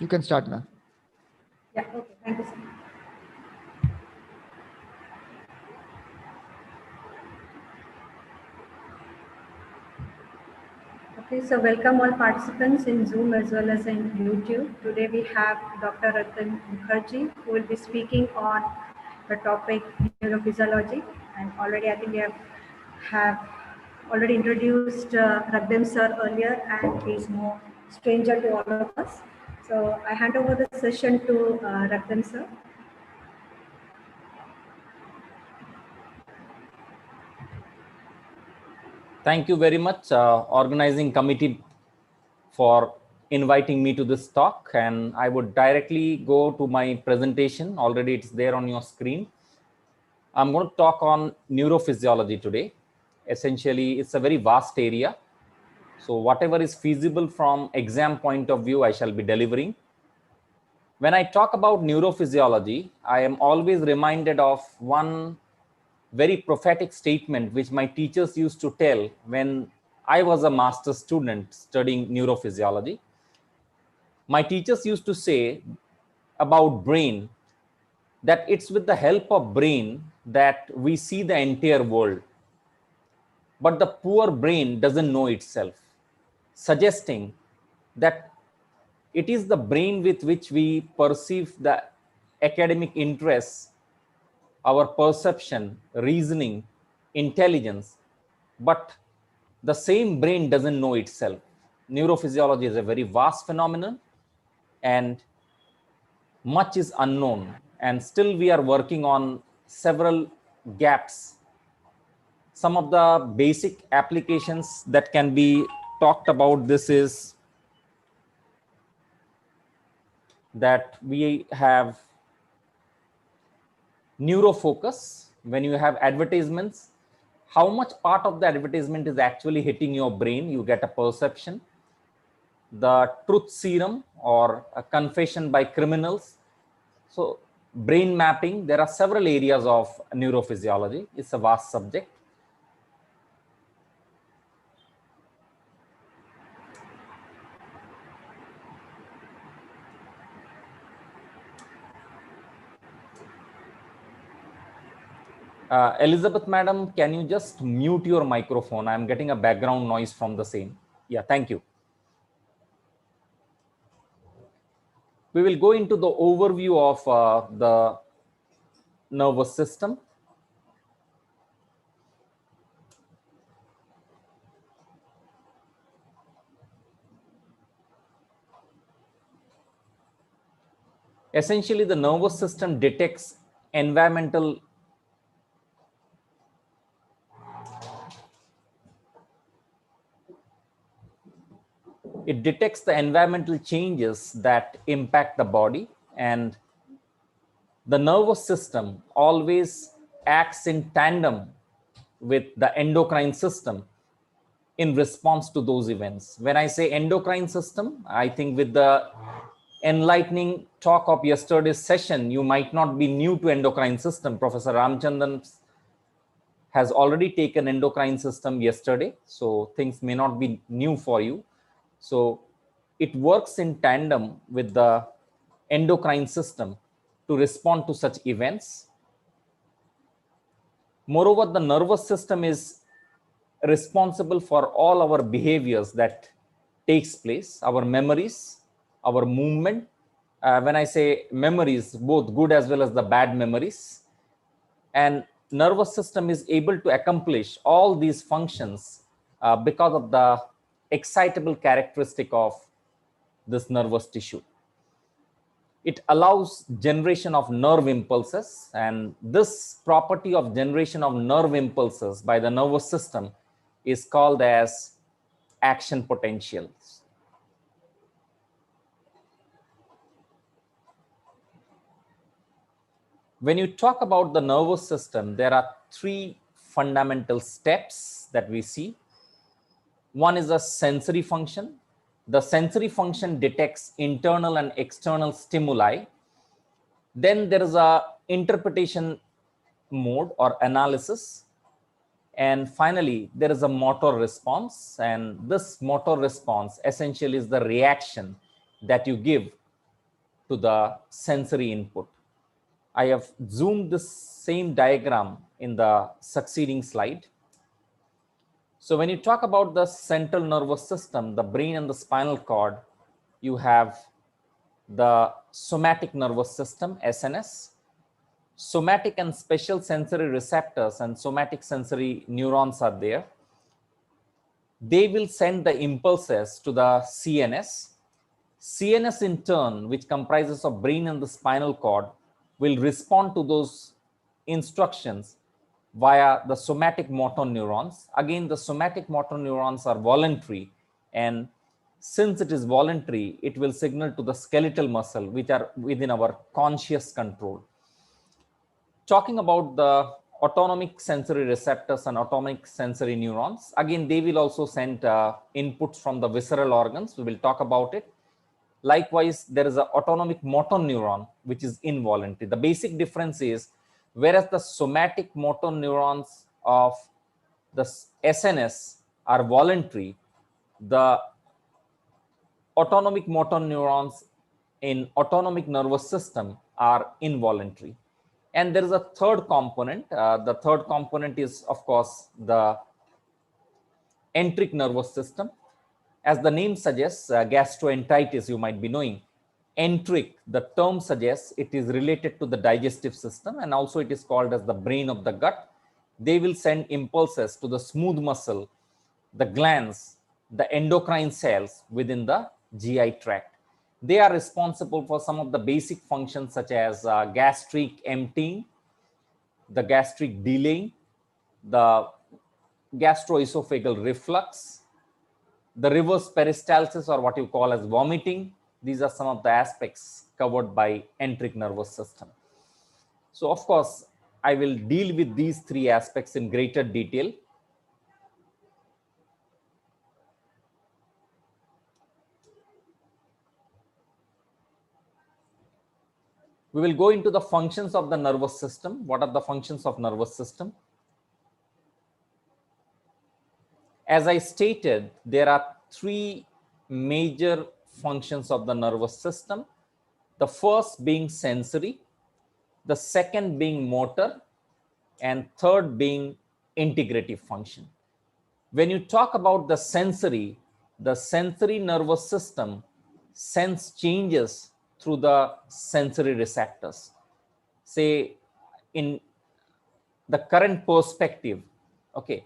You can start now. Yeah, okay, thank you, sir. Okay, so welcome all participants in Zoom as well as in YouTube. Today we have Dr. Ratan Mukherjee, who will be speaking on the topic neurophysiology. And already I think we have already introduced Ragdam sir earlier, and he is no stranger to all of us. So I hand over the session to Ragdam sir. Thank you very much, organizing committee, for inviting me to this talk. And I would directly go to my presentation. Already it's there on your screen. I'm going to talk on neurophysiology today. Essentially, it's a very vast area. So whatever is feasible from exam point of view, I shall be delivering. When I talk about neurophysiology, I am always reminded of one very prophetic statement which my teachers used to tell when I was a master's student studying neurophysiology. My teachers used to say about brain that it's with the help of brain that we see the entire world. But the poor brain doesn't know itself, suggesting that it is the brain with which we perceive the academic interests, our perception, reasoning, intelligence, but the same brain doesn't know itself. Neurophysiology is a very vast phenomenon and much is unknown, and still we are working on several gaps. Some of the basic applications that can be talked about this is that we have neurofocus. When you have advertisements, how much part of the advertisement is actually hitting your brain, you get a perception. The truth serum or a confession by criminals. So brain mapping, there are several areas of neurophysiology. It's a vast subject. Elizabeth, madam, can you just mute your microphone? I'm getting a background noise from the same. Yeah, thank you. We will go into the overview of the nervous system. Essentially, the nervous system detects environmental the environmental changes that impact the body, and the nervous system always acts in tandem with the endocrine system in response to those events. When I say endocrine system, I think with the enlightening talk of yesterday's session, you might not be new to endocrine system. Professor Ramchandran has already taken endocrine system yesterday, so things may not be new for you. So it works in tandem with the endocrine system to respond to such events. Moreover, the nervous system is responsible for all our behaviors that takes place, our memories, our movement. When I say memories, both good as well as the bad memories. And nervous system is able to accomplish all these functions because of the excitable characteristic of this nervous tissue. It allows generation of nerve impulses, and this property of generation of nerve impulses by the nervous system is called as action potentials. When you talk about the nervous system, there are three fundamental steps that we see. One is a sensory function. The sensory function detects internal and external stimuli. Then there is a interpretation mode or analysis. And finally, there is a motor response. And this motor response essentially is the reaction that you give to the sensory input. I have zoomed this same diagram in the succeeding slide. So when you talk about the central nervous system, the brain and the spinal cord, you have the somatic nervous system, SNS, somatic and special sensory receptors and somatic sensory neurons are there. They will send the impulses to the CNS. CNS in turn, which comprises of brain and the spinal cord, will respond to those instructions via the somatic motor neurons. Again, the somatic motor neurons are voluntary, and since it is voluntary, it will signal to the skeletal muscle, which are within our conscious control. Talking about the autonomic sensory receptors and autonomic sensory neurons, again, they will also send inputs from the visceral organs. We will talk about it. Likewise, there is an autonomic motor neuron, which is involuntary. The basic difference is, whereas the somatic motor neurons of the SNS are voluntary, the autonomic motor neurons in autonomic nervous system are involuntary. And there is a third component. The third component is, of course, the enteric nervous system. As the name suggests, gastroenteritis, you might be knowing. Enteric, the term suggests it is related to the digestive system, and also it is called as the brain of the gut. They will send impulses to the smooth muscle, the glands, the endocrine cells within the GI tract. They are responsible for some of the basic functions such as gastric emptying, the gastric delaying, the gastroesophageal reflux, the reverse peristalsis, or what you call as vomiting. These are some of the aspects covered by enteric nervous system. So of course, I will deal with these three aspects in greater detail. We will go into the functions of the nervous system. What are the functions of nervous system? As I stated, there are three major functions of the nervous system. The first being sensory, the second being motor, and third being integrative function. When you talk about the sensory nervous system sends changes through the sensory receptors. Say, in the current perspective, okay,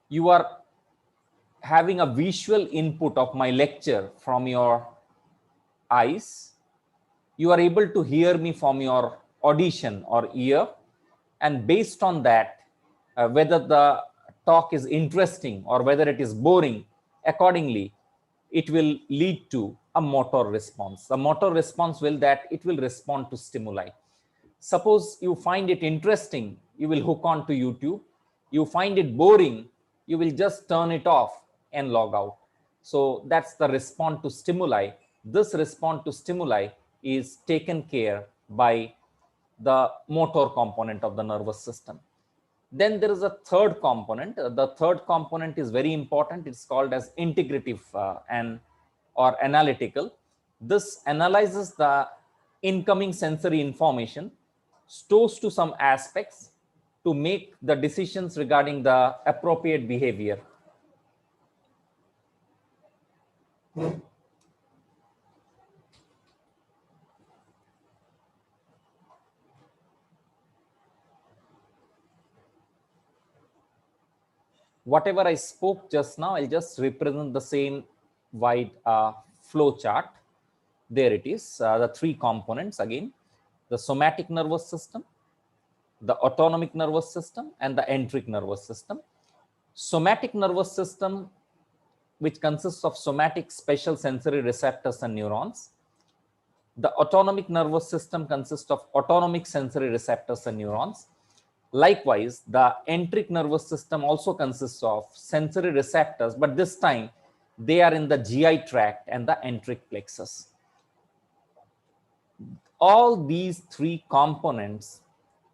you are having a visual input of my lecture from your eyes. You are able to hear me from your audition or ear, and based on that, whether the talk is interesting or whether it is boring, accordingly it will lead to a motor response. The motor response will respond to stimuli. Suppose you find it interesting, you will hook on to YouTube. You find it boring, you will just turn it off and log out. So that's the response to stimuli. This response to stimuli is taken care by the motor component of the nervous system. Then there is a third component. The third component is very important. It's called as integrative or analytical. This analyzes the incoming sensory information, stores to some aspects to make the decisions regarding the appropriate behavior. Whatever I spoke just now, I'll just represent the same wide flow chart. There it is, the three components again: the somatic nervous system, the autonomic nervous system, and the enteric nervous system. Somatic nervous system, which consists of somatic special sensory receptors and neurons. The autonomic nervous system consists of autonomic sensory receptors and neurons. Likewise, the enteric nervous system also consists of sensory receptors, but this time they are in the GI tract and the enteric plexus. All these three components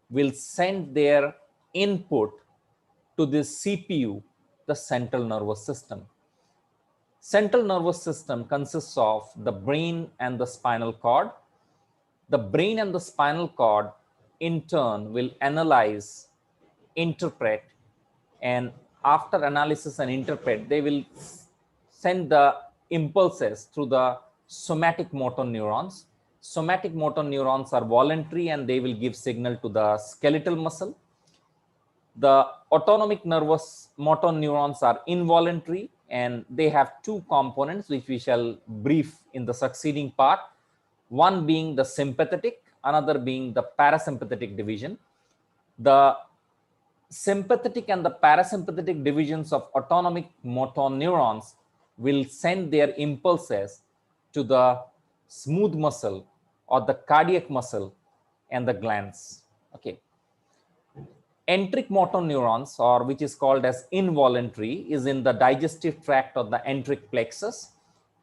will send their input to this CPU, the central nervous system. Central nervous system consists of the brain and the spinal cord. The brain and the spinal cord in turn will analyze, interpret, and after analysis and interpret, they will send the impulses through the somatic motor neurons. Somatic motor neurons are voluntary and they will give signal to the skeletal muscle. The autonomic nervous motor neurons are involuntary and they have two components which we shall brief in the succeeding part. One being the sympathetic, another being the parasympathetic division. The sympathetic and the parasympathetic divisions of autonomic motor neurons will send their impulses to the smooth muscle or the cardiac muscle and the glands. Okay. Enteric motor neurons, or which is called as involuntary, is in the digestive tract of the enteric plexus.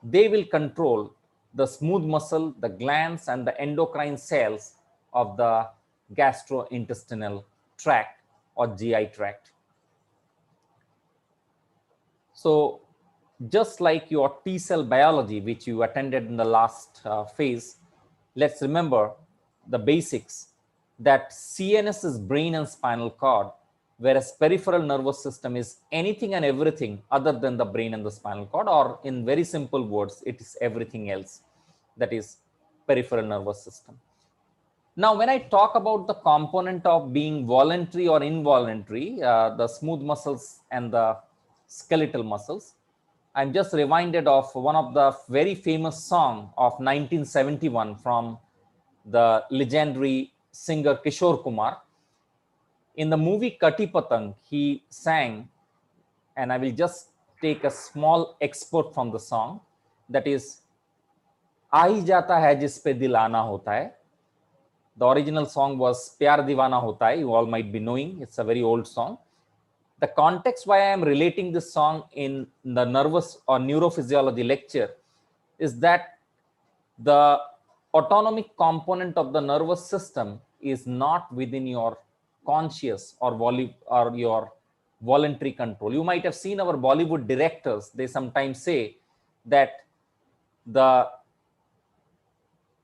They will control the smooth muscle, the glands, and the endocrine cells of the gastrointestinal tract or GI tract. So just like your T cell biology, which you attended in the last phase, let's remember the basics that CNS is brain and spinal cord, whereas peripheral nervous system is anything and everything other than the brain and the spinal cord, or in very simple words, it is everything else, that is peripheral nervous system. Now, when I talk about the component of being voluntary or involuntary, the smooth muscles and the skeletal muscles, I'm just reminded of one of the very famous song of 1971 from the legendary singer Kishore Kumar. In the movie Kati Patang, he sang, and I will just take a small excerpt from the song, that is, "आ ही जाता है जिस पे दिल आना होता है." The original song was "Pyar Deewana Hota Hai." You all might be knowing, it's a very old song. The context why I am relating this song in the nervous or neurophysiology lecture is that the autonomic component of the nervous system is not within your conscious or your voluntary control. You might have seen our Bollywood directors, they sometimes say that the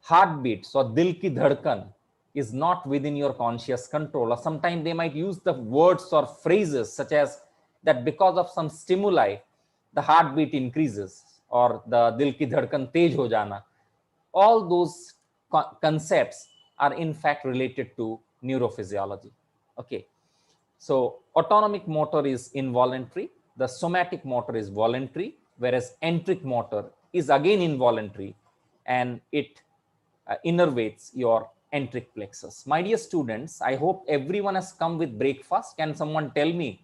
heartbeats or dil ki dhadkan is not within your conscious control, or sometimes they might use the words or phrases such as that because of some stimuli the heartbeat increases or the dil ki dhadkan tej ho jana. All those concepts are in fact related to neurophysiology. Okay, so autonomic motor is involuntary, the somatic motor is voluntary, whereas enteric motor is again involuntary and it innervates your enteric plexus. My dear students, I hope everyone has come with breakfast. Can someone tell me,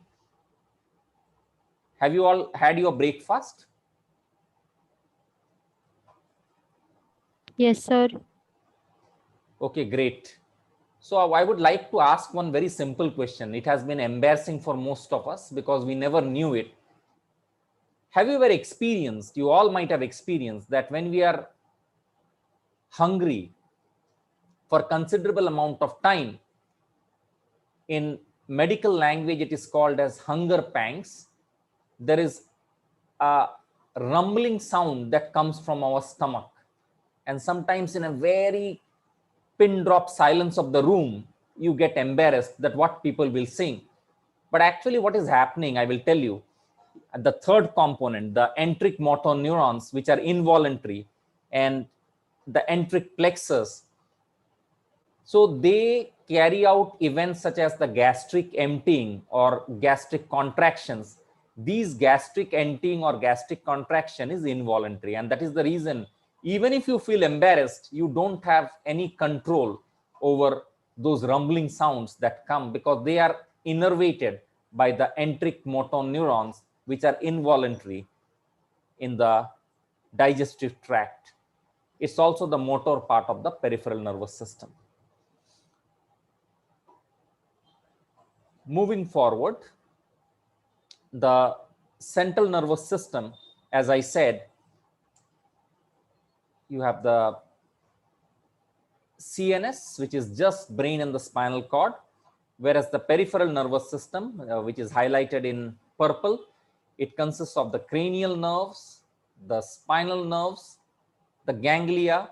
have you all had your breakfast? Yes, sir. Okay, great. So I would like to ask one very simple question. It has been embarrassing for most of us because we never knew it. Have you ever experienced, you all might have experienced, that when we are hungry for considerable amount of time, in medical language it is called as hunger pangs, there is a rumbling sound that comes from our stomach, and sometimes in a very pin drop silence of the room you get embarrassed that what people will sing. But actually what is happening, I will tell you, the third component, the enteric motor neurons, which are involuntary, and the enteric plexus, so they carry out events such as the gastric emptying or gastric contractions. These gastric emptying or gastric contraction is involuntary, and that is the reason even if you feel embarrassed, you don't have any control over those rumbling sounds that come because they are innervated by the enteric motor neurons, which are involuntary in the digestive tract. It's also the motor part of the peripheral nervous system. Moving forward, the central nervous system, as I said, you have the CNS, which is just brain and the spinal cord, whereas the peripheral nervous system, which is highlighted in purple, it consists of the cranial nerves, the spinal nerves, the ganglia,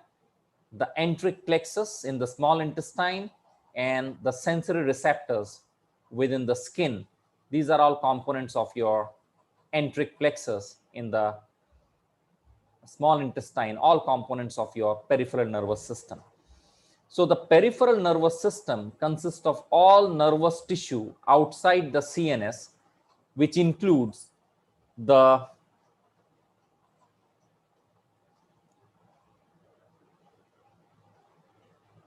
the enteric plexus in the small intestine, and the sensory receptors within the skin. These are all components of your enteric plexus in the small intestine, all components of your peripheral nervous system. So the peripheral nervous system consists of all nervous tissue outside the CNS, which includes the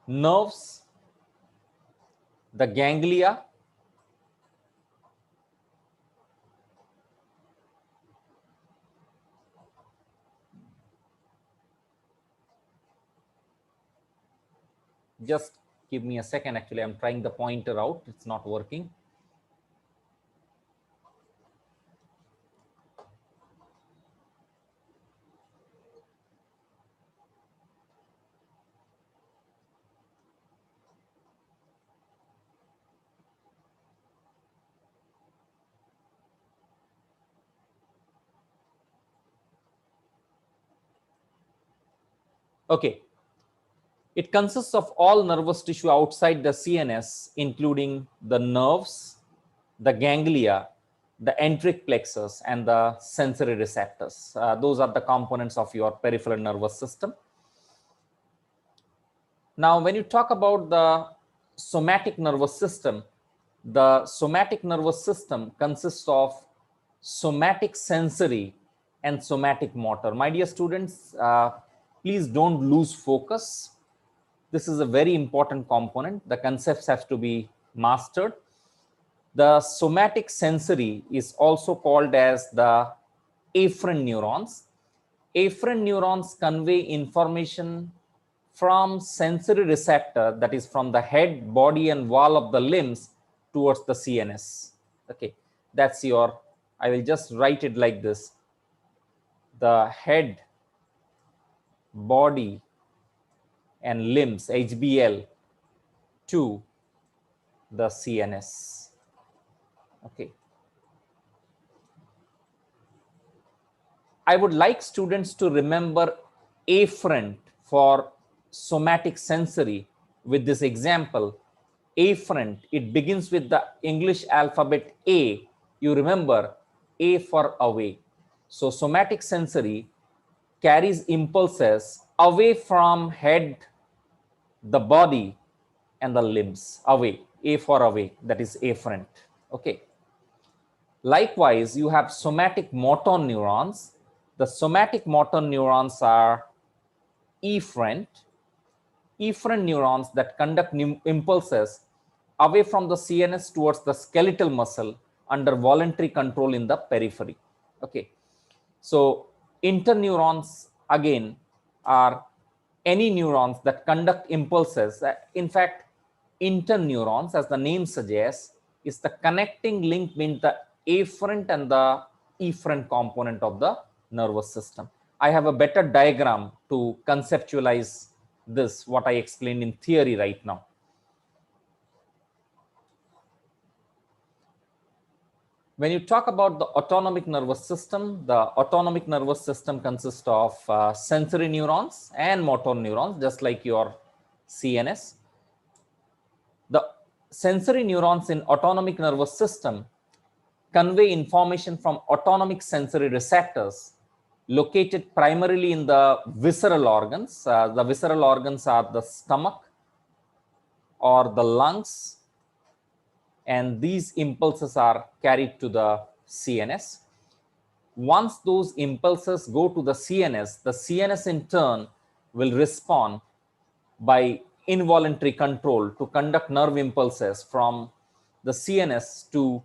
nerves, the ganglia, just give me a second. Actually, I'm trying the pointer out. It's not working. Okay. It consists of all nervous tissue outside the CNS, including the nerves, the ganglia, the enteric plexus, and the sensory receptors. Those are the components of your peripheral nervous system. Now, when you talk about the somatic nervous system, the somatic nervous system consists of somatic sensory and somatic motor. My dear students, please don't lose focus. This is a very important component. The concepts have to be mastered. The somatic sensory is also called as the afferent neurons. Afferent neurons convey information from sensory receptor, that is from the head, body, and wall of the limbs towards the CNS. Okay, that's your, I will just write it like this: the head, body, and limbs, HBL, to the CNS. Okay. I would like students to remember afferent for somatic sensory with this example. Afferent, it begins with the English alphabet A. You remember A for away. So somatic sensory carries impulses away from head, the body, and the limbs. Away, A for away, that is afferent. Okay. Likewise, you have somatic motor neurons. The somatic motor neurons are efferent neurons that conduct impulses away from the CNS towards the skeletal muscle under voluntary control in the periphery. Okay. So interneurons again are any neurons that conduct impulses. In fact, interneurons, as the name suggests, is the connecting link between the afferent and the efferent component of the nervous system. I have a better diagram to conceptualize this, what I explained in theory right now. When you talk about the autonomic nervous system, the autonomic nervous system consists of sensory neurons and motor neurons, just like your CNS. The sensory neurons in autonomic nervous system convey information from autonomic sensory receptors located primarily in the visceral organs. The visceral organs are the stomach or the lungs, and these impulses are carried to the CNS. Once those impulses go to the CNS in turn will respond by involuntary control to conduct nerve impulses from the CNS to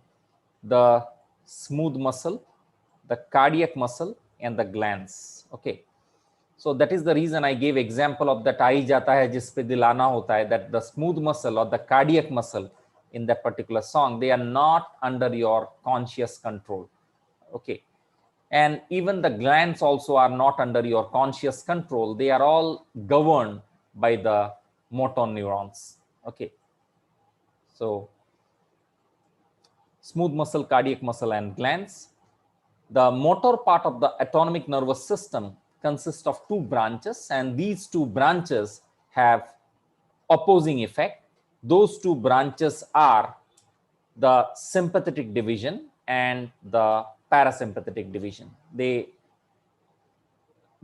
the smooth muscle, the cardiac muscle, and the glands. Okay. So that is the reason I gave example of that आई जाता है जिस पे दिल आना होता है, that the smooth muscle or the cardiac muscle in that particular song, they are not under your conscious control. Okay. And even the glands also are not under your conscious control. They are all governed by the motor neurons. Okay. So smooth muscle, cardiac muscle, and glands. The motor part of the autonomic nervous system consists of two branches, and these two branches have opposing effect. Those two branches are the sympathetic division and the parasympathetic division. They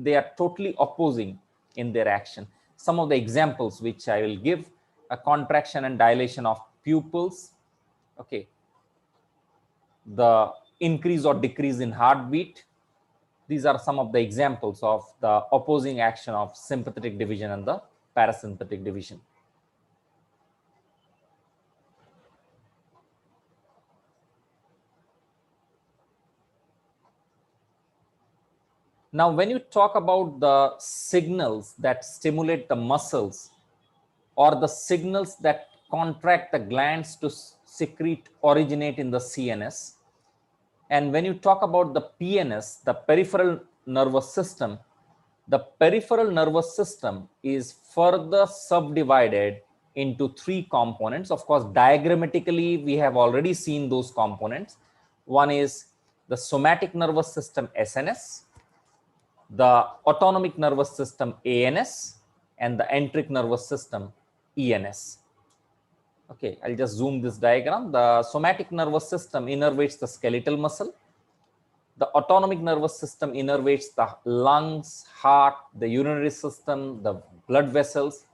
are totally opposing in their action. Some of the examples which I will give: a contraction and dilation of pupils, okay, the increase or decrease in heartbeat. These are some of the examples of the opposing action of sympathetic division and the parasympathetic division. Now, when you talk about the signals that stimulate the muscles or the signals that contract the glands to secrete originate in the CNS, and when you talk about the PNS, the peripheral nervous system, the peripheral nervous system is further subdivided into three components. Of course, diagrammatically, we have already seen those components. One is the somatic nervous system, SNS, the autonomic nervous system, ANS, and the enteric nervous system, ENS. Okay, I'll just zoom this diagram. The somatic nervous system innervates the skeletal muscle. The autonomic nervous system innervates the lungs, heart, the urinary system, the blood vessels,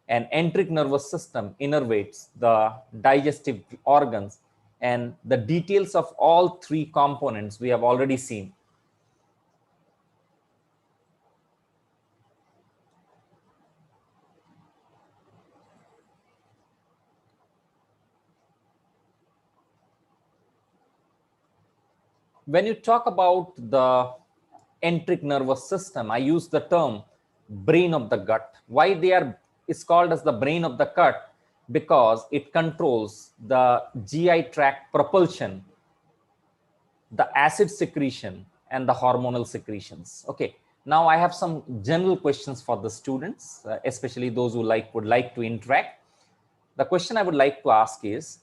and enteric nervous system innervates the digestive organs. And the details of all three components we have already seen. When you talk about the enteric nervous system, I use the term brain of the gut. Why is called as the brain of the gut? Because it controls the GI tract propulsion, the acid secretion, and the hormonal secretions. Okay, now I have some general questions for the students, especially those who would like to interact. The question I would like to ask is,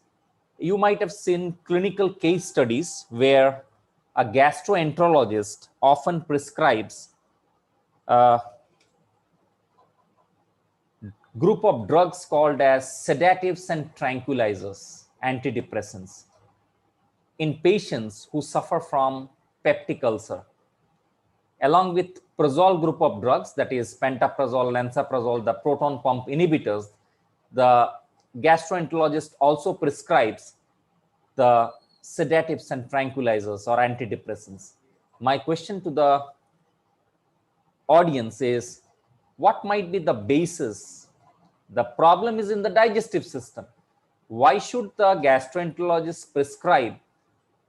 you might have seen clinical case studies where a gastroenterologist often prescribes a group of drugs called as sedatives and tranquilizers, antidepressants, in patients who suffer from peptic ulcer, along with prozol group of drugs, that is pantoprazole, lansoprazole, the proton pump inhibitors. The gastroenterologist also prescribes the sedatives and tranquilizers or antidepressants. My question to the audience is, what might be the basis? The problem is in the digestive system. Why should the gastroenterologist prescribe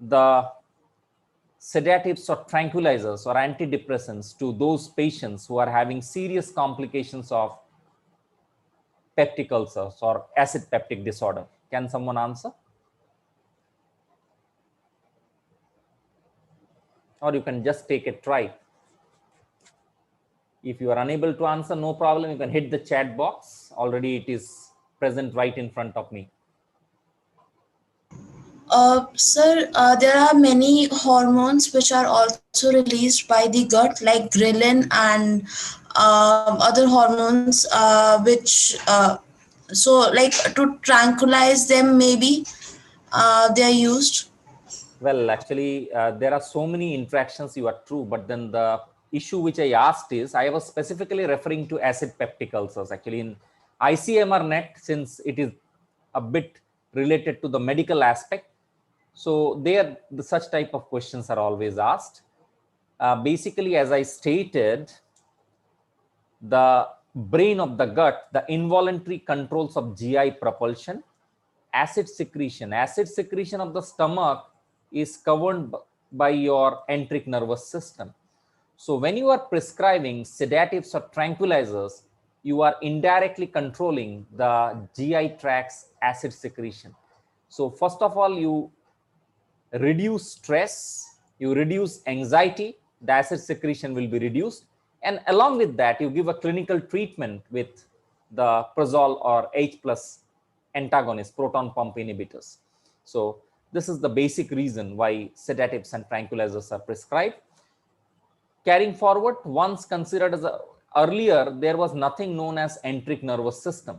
the sedatives or tranquilizers or antidepressants to those patients who are having serious complications of peptic ulcers or acid peptic disorder? Can someone answer? Or you can just take a try. If you are unable to answer, no problem. You can hit the chat box. Already it is present right in front of me. Sir, there are many hormones which are also released by the gut, like ghrelin and other hormones, so like to tranquilize them, maybe they are used. Well, actually, there are so many interactions, you are true, but then the issue which I asked is, I was specifically referring to acid peptic ulcers. Actually, in ICSIR-NET, since it is a bit related to the medical aspect, so there, such type of questions are always asked. Basically, as I stated, the brain of the gut, the involuntary controls of GI propulsion, acid secretion of the stomach is covered by your enteric nervous system. So when you are prescribing sedatives or tranquilizers, you are indirectly controlling the GI tract's acid secretion. So first of all, you reduce stress, you reduce anxiety, the acid secretion will be reduced. And along with that, you give a clinical treatment with the prozol or H+ antagonist, proton pump inhibitors. So This is the basic reason why sedatives and tranquilizers are prescribed. Carrying forward, once considered as earlier, there was nothing known as enteric nervous system.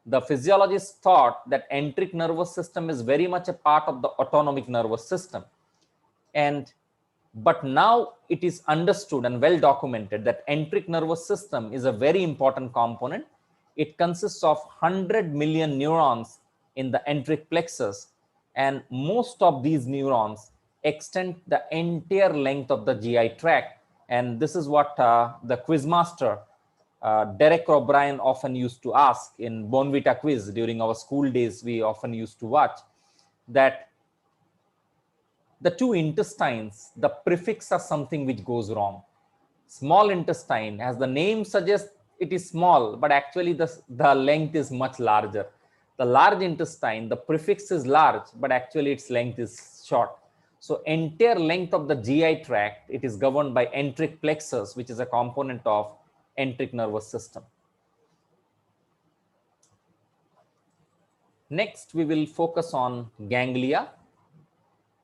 The physiologists thought that enteric nervous system is very much a part of the autonomic nervous system. But now it is understood and well documented that enteric nervous system is a very important component. It consists of 100 million neurons in the enteric plexus, and most of these neurons extend the entire length of the GI tract. And this is what the quizmaster Derek O'Brien often used to ask in Bonvita quiz during our school days. We often used to watch that the two intestines, the prefix are something which goes wrong. Small intestine, as the name suggests, it is small, but actually the length is much larger. The large intestine, the prefix is large, but actually its length is short. So entire length of the GI tract, it is governed by enteric plexus, which is a component of enteric nervous system. Next, we will focus on ganglia.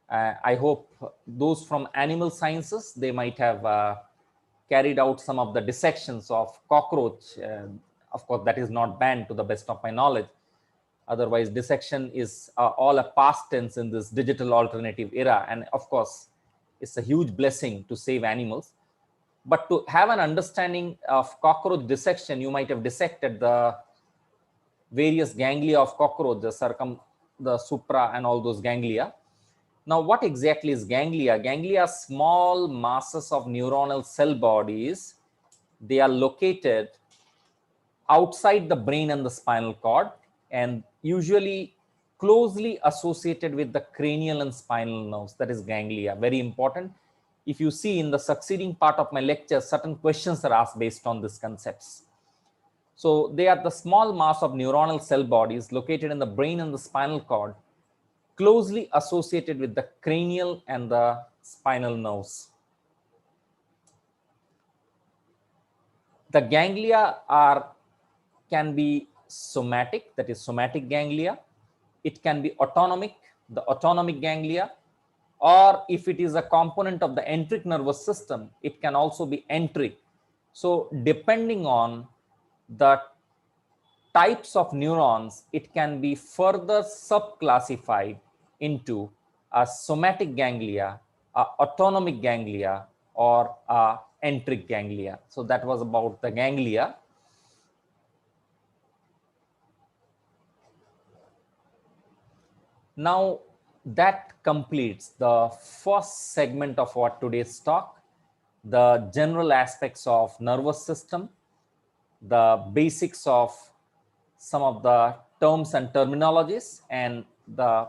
I hope those from animal sciences, they might have carried out some of the dissections of cockroach. Of course, that is not banned to the best of my knowledge. Otherwise, dissection is all a past tense in this digital alternative era. And of course, it's a huge blessing to save animals. But to have an understanding of cockroach dissection, you might have dissected the various ganglia of cockroach, the supra and all those ganglia. Now, what exactly is ganglia? Ganglia are small masses of neuronal cell bodies. They are located outside the brain and the spinal cord, and usually closely associated with the cranial and spinal nerves. That is ganglia, very important. If you see in the succeeding part of my lecture, certain questions are asked based on these concepts. So they are the small mass of neuronal cell bodies located in the brain and the spinal cord, closely associated with the cranial and the spinal nerves. The ganglia can be somatic, that is somatic ganglia. It can be autonomic, the autonomic ganglia, or if it is a component of the enteric nervous system, it can also be enteric. So depending on the types of neurons, it can be further subclassified into a somatic ganglia, a autonomic ganglia, or a enteric ganglia. So that was about the ganglia. Now that completes the first segment of our today's talk, the general aspects of nervous system, the basics of some of the terms and terminologies, and the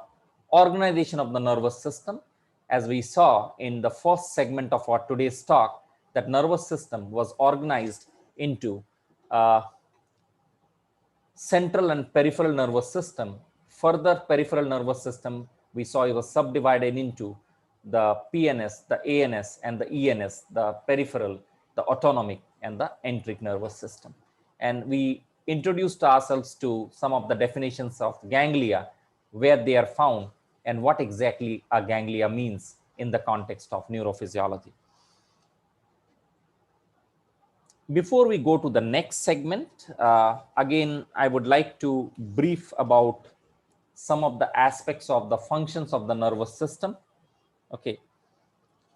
organization of the nervous system. As we saw in the first segment of our today's talk, that nervous system was organized into central and peripheral nervous system. Further, peripheral nervous system, we saw it was subdivided into the PNS, the ANS, and the ENS, the peripheral, the autonomic, and the enteric nervous system. And we introduced ourselves to some of the definitions of ganglia, where they are found, and what exactly a ganglia means in the context of neurophysiology. Before we go to the next segment, again, I would like to brief about some of the aspects of the functions of the nervous system. Okay,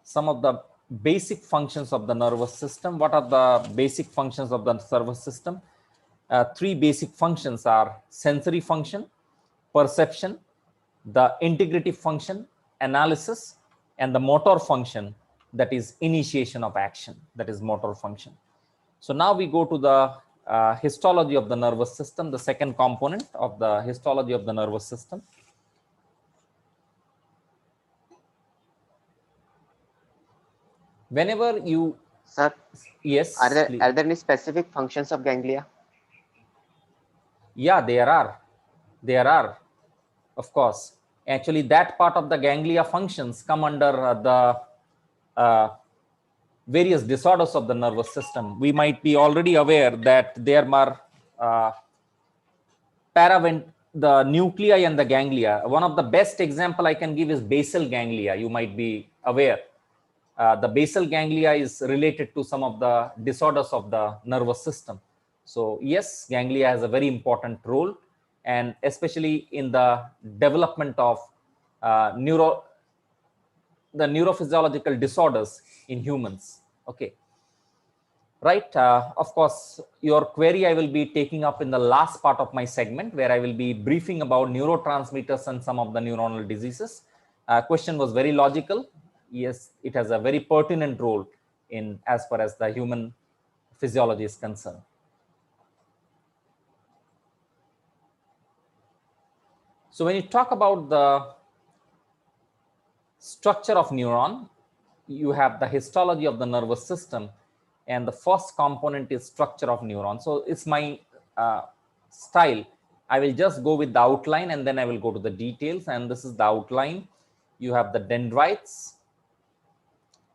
some of the basic functions of the nervous system. What are the basic functions of the nervous system? Three basic functions are sensory function, perception, the integrative function, analysis, and the motor function, that is initiation of action, that is motor function. So now we go to the histology of the nervous system, the second component of the histology of the nervous system. Whenever you... Sir, yes, are there any specific functions of ganglia? Yeah, there are, of course. Actually, that part of the ganglia functions come under the various disorders of the nervous system. We might be already aware that there are the nuclei and the ganglia. One of the best example I can give is basal ganglia. You might be aware. The basal ganglia is related to some of the disorders of the nervous system. So yes, ganglia has a very important role, and especially in the development of the neurophysiological disorders in humans. Okay. Right. Of course, your query I will be taking up in the last part of my segment, where I will be briefing about neurotransmitters and some of the neuronal diseases. Question was very logical. Yes, it has a very pertinent role in as far as the human physiology is concerned. So when you talk about the structure of neuron, you have the histology of the nervous system, and the first component is structure of neuron. So it's my style. I will just go with the outline and then I will go to the details. And this is the outline. You have the dendrites,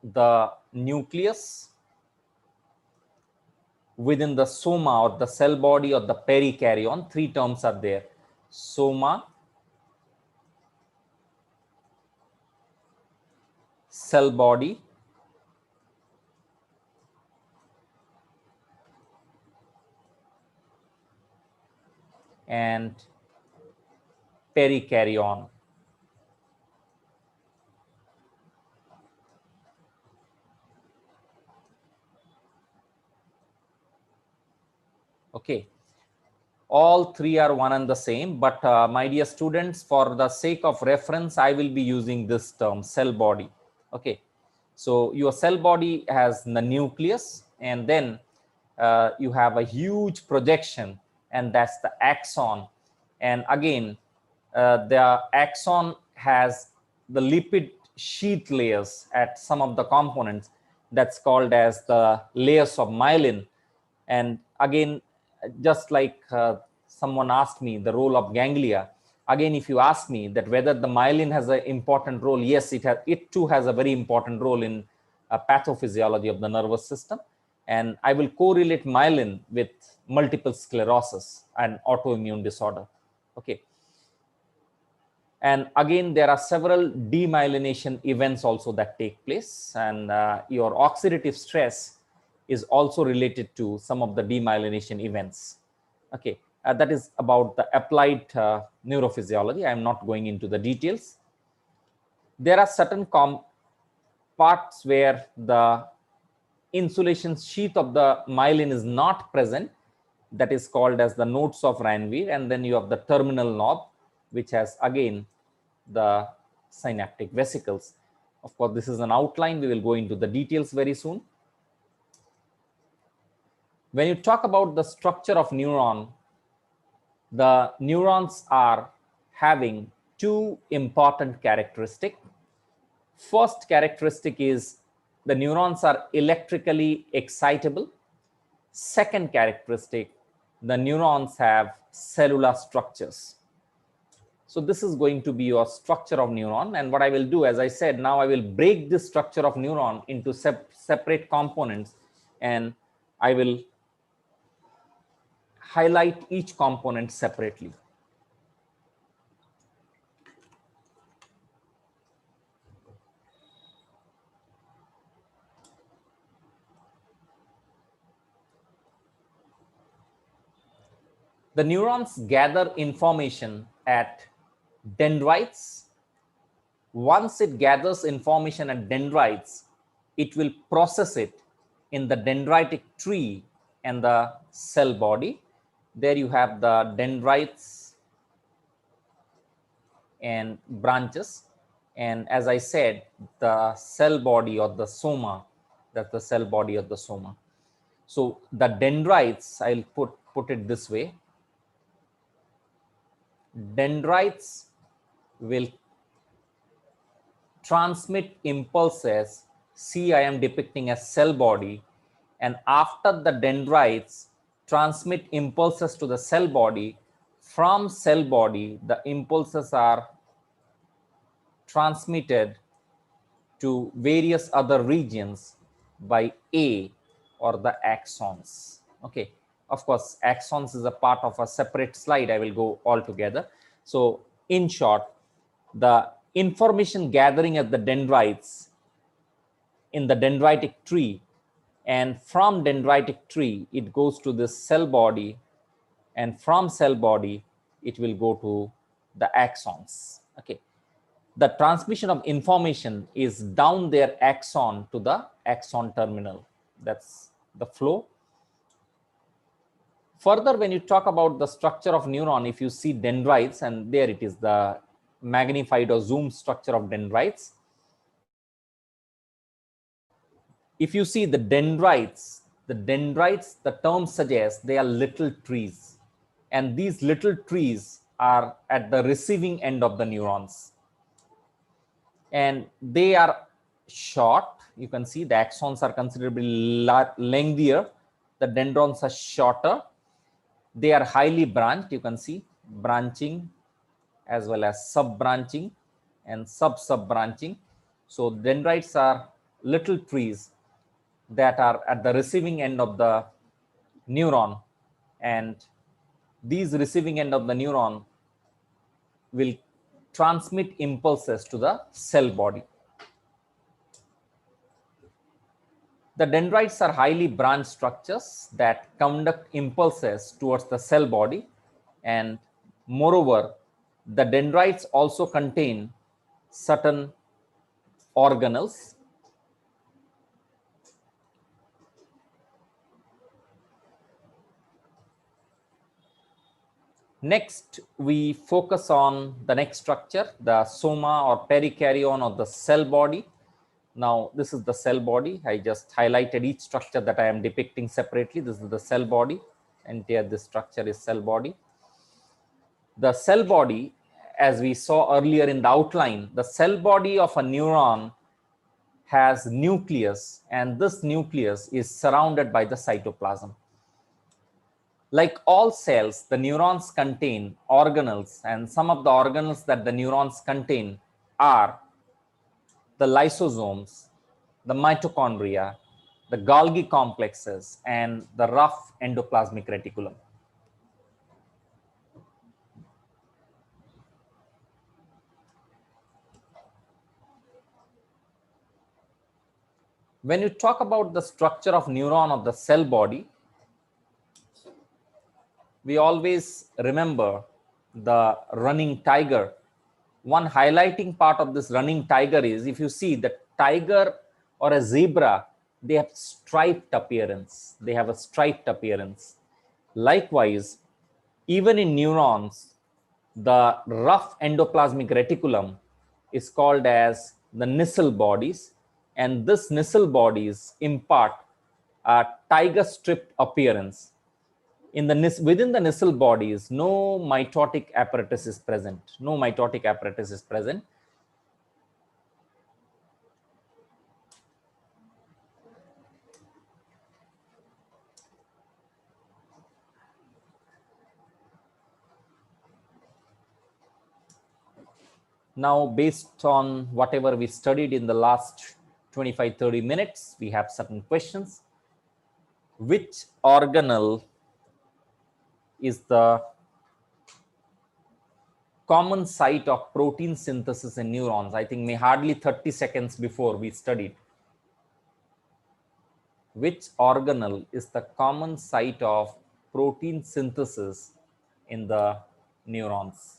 the nucleus, within the soma or the cell body or the perikaryon. Three terms are there: soma, cell body, and perikaryon. Okay, all three are one and the same, but my dear students, for the sake of reference, I will be using this term, cell body. Okay, so your cell body has the nucleus, and then you have a huge projection, and that's the axon. And again, the axon has the lipid sheath layers at some of the components, that's called as the layers of myelin. And again, just like someone asked me the role of ganglia, again, if you ask me that whether the myelin has an important role, yes, it too has a very important role in pathophysiology of the nervous system. And I will correlate myelin with multiple sclerosis and autoimmune disorder. Okay. And again, there are several demyelination events also that take place, and your oxidative stress is also related to some of the demyelination events. Okay, that is about the applied neurophysiology. I am not going into the details. There are certain parts where the insulation sheath of the myelin is not present. That is called as the nodes of Ranvier. And then you have the terminal knob, which has again the synaptic vesicles. Of course, this is an outline. We will go into the details very soon. When you talk about the structure of neuron, the neurons are having two important characteristics. First characteristic is the neurons are electrically excitable. Second characteristic, the neurons have cellular structures. So this is going to be your structure of neuron. And what I will do, as I said, now I will break this structure of neuron into separate components, and I will highlight each component separately. The neurons gather information at dendrites. Once it gathers information at dendrites, it will process it in the dendritic tree and the cell body. There you have the dendrites and branches. And as I said, the cell body or the soma, that's the cell body of the soma. So the dendrites, I'll put it this way. Dendrites will transmit impulses. See, I am depicting a cell body, and after the dendrites transmit impulses to the cell body, from cell body the impulses are transmitted to various other regions by A or the axons. Okay, Of course, axons is a part of a separate slide. I will go all together. So in short, the information gathering at the dendrites in the dendritic tree, and from dendritic tree, it goes to this cell body, and from cell body, it will go to the axons. Okay. The transmission of information is down their axon to the axon terminal. That's the flow. Further, when you talk about the structure of neuron, if you see dendrites, and there it is, the magnified or zoom structure of dendrites. If you see the dendrites, the term suggests they are little trees. And these little trees are at the receiving end of the neurons. And they are short. You can see the axons are considerably lengthier. The dendrons are shorter. They are highly branched. You can see branching as well as sub-branching and sub-sub-branching. So dendrites are little trees that are at the receiving end of the neuron, and these receiving end of the neuron will transmit impulses to the cell body. The dendrites are highly branched structures that conduct impulses towards the cell body, and moreover, the dendrites also contain certain organelles. Next, we focus on the next structure, the soma or perikaryon of the cell body. Now, this is the cell body. I just highlighted each structure that I am depicting separately. This is the cell body, and here this structure is cell body. The cell body, as we saw earlier in the outline, the cell body of a neuron has nucleus, and this nucleus is surrounded by the cytoplasm. Like all cells, the neurons contain organelles, and some of the organelles that the neurons contain are the lysosomes, the mitochondria, the Golgi complexes, and the rough endoplasmic reticulum. When you talk about the structure of neuron of the cell body, we always remember the running tiger. One highlighting part of this running tiger is, if you see the tiger or a zebra, they have striped appearance. They have a striped appearance. Likewise, even in neurons, the rough endoplasmic reticulum is called as the Nissl bodies, and this Nissl bodies impart a tiger strip appearance. In the within the Nissl bodies, no mitotic apparatus is present. No mitotic apparatus is present. Now, based on whatever we studied in the last 25-30 minutes, we have certain questions. Which organelle is the common site of protein synthesis in neurons? I think hardly 30 seconds before we studied. Which organelle is the common site of protein synthesis in the neurons?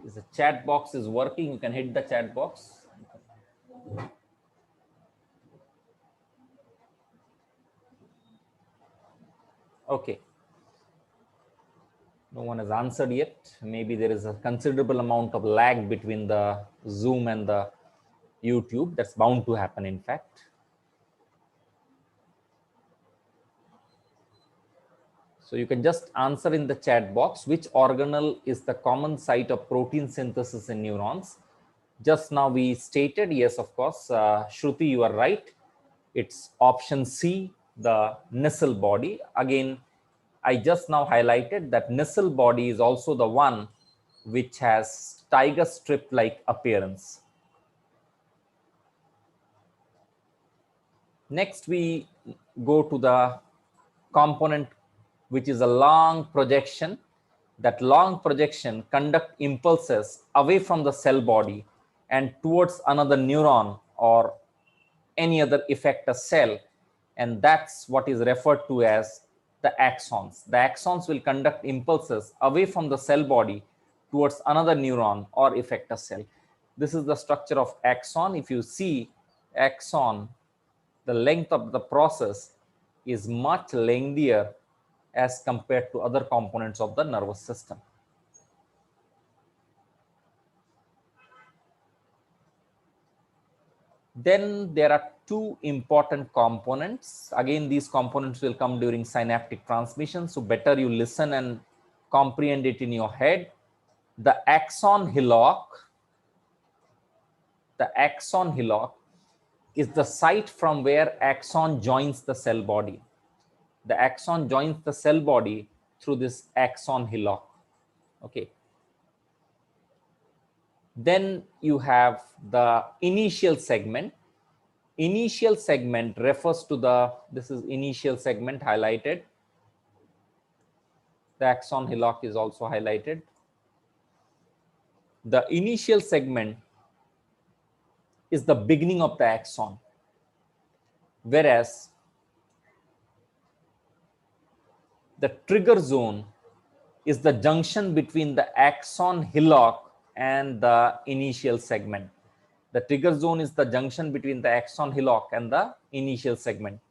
If the chat box is working, you can hit the chat box. Okay. No one has answered yet. Maybe there is a considerable amount of lag between the Zoom and the YouTube. That's bound to happen, in fact. So you can just answer in the chat box, which organelle is the common site of protein synthesis in neurons? Just now we stated, yes, of course, Shruti, you are right. It's option C, the Nissl body. Again, I just now highlighted that Nissl body is also the one which has tiger strip-like appearance. Next, we go to the component which is a long projection. That long projection conduct impulses away from the cell body and towards another neuron or any other effector cell, and that's what is referred to as the axons. The axons will conduct impulses away from the cell body towards another neuron or effector cell. This is the structure of axon. If you see axon, the length of the process is much lengthier as compared to other components of the nervous system. Then there are two important components. Again, these components will come during synaptic transmission, so better you listen and comprehend it in your head. The axon hillock, is the site from where axon joins the cell body. The axon joins the cell body through this axon hillock. Okay. Then you have the initial segment. Initial segment refers to this is initial segment highlighted. The axon hillock is also highlighted. The initial segment is the beginning of the axon, whereas the trigger zone is the junction between the axon hillock and the initial segment. The trigger zone is the junction between the axon hillock and the initial segment.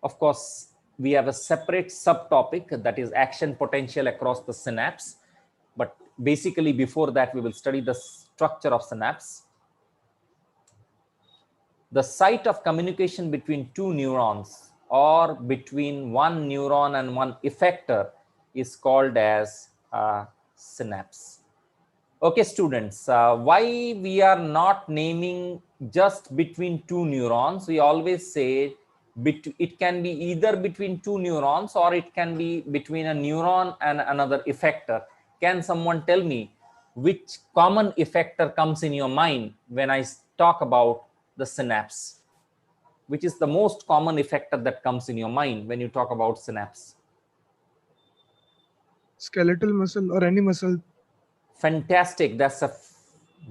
Of course, we have a separate subtopic, that is action potential across the synapse. But basically, before that, we will study the structure of synapse. The site of communication between two neurons or between one neuron and one effector is called as a synapse. Okay, students, why we are not naming just between two neurons? We always say it can be either between two neurons or it can be between a neuron and another effector. Can someone tell me which common effector comes in your mind when I talk about the synapse? Which is the most common effector that comes in your mind when you talk about synapse? Skeletal muscle or any muscle. Fantastic. That's a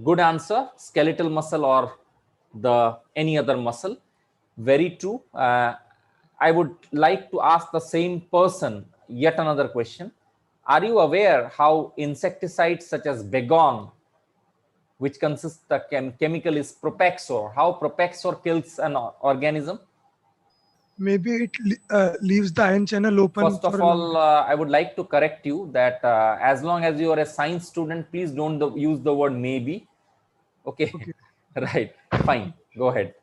good answer. Skeletal muscle or any other muscle. Very true. I would like to ask the same person yet another question. Are you aware how insecticides such as Begon, which consists the chemical is Propexor, how Propexor kills an organism? Maybe it leaves the ion channel open. First of all, I would like to correct you that as long as you are a science student, please don't use the word maybe. Okay. Right. Fine. Go ahead.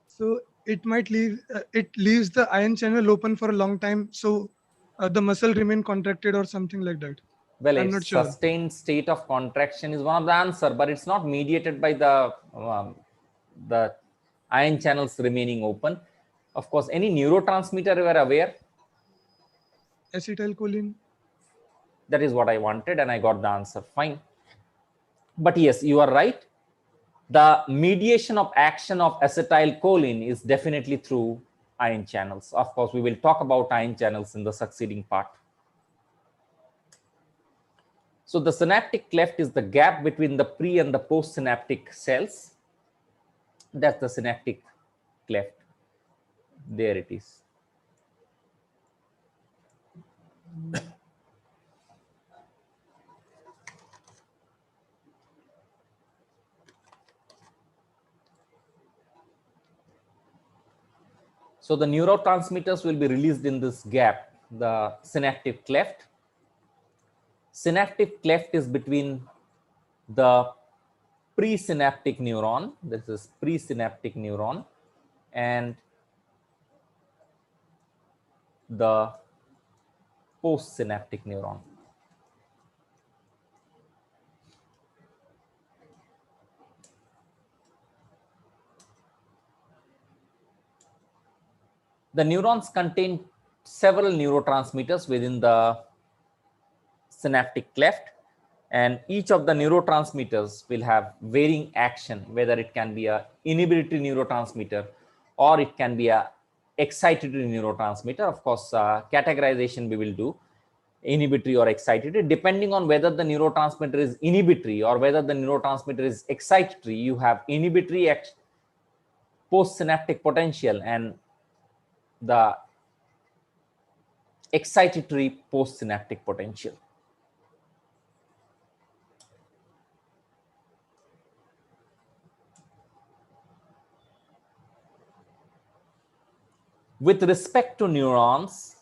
So it might leaves the ion channel open for a long time. So the muscle remain contracted or something like that. Well, I'm a not sure. sustained state of contraction is one of the answer, but it's not mediated by the ion channels remaining open. Of course, any neurotransmitter you are aware? Acetylcholine. That is what I wanted and I got the answer. Fine. But yes, you are right. The mediation of action of acetylcholine is definitely through ion channels. Of course, we will talk about ion channels in the succeeding part. So the synaptic cleft is the gap between the pre and the postsynaptic cells. That's the synaptic cleft. There it is. So the neurotransmitters will be released in this gap, the synaptic cleft. Synaptic cleft is between the presynaptic neuron, this is presynaptic neuron, and the postsynaptic neuron. The neurons contain several neurotransmitters within the synaptic cleft, and each of the neurotransmitters will have varying action, whether it can be a inhibitory neurotransmitter or it can be a excitatory neurotransmitter. Of course, categorization we will do inhibitory or excitatory depending on whether the neurotransmitter is inhibitory or whether the neurotransmitter is excitatory. You have inhibitory postsynaptic potential and the excitatory postsynaptic potential. With respect to neurons,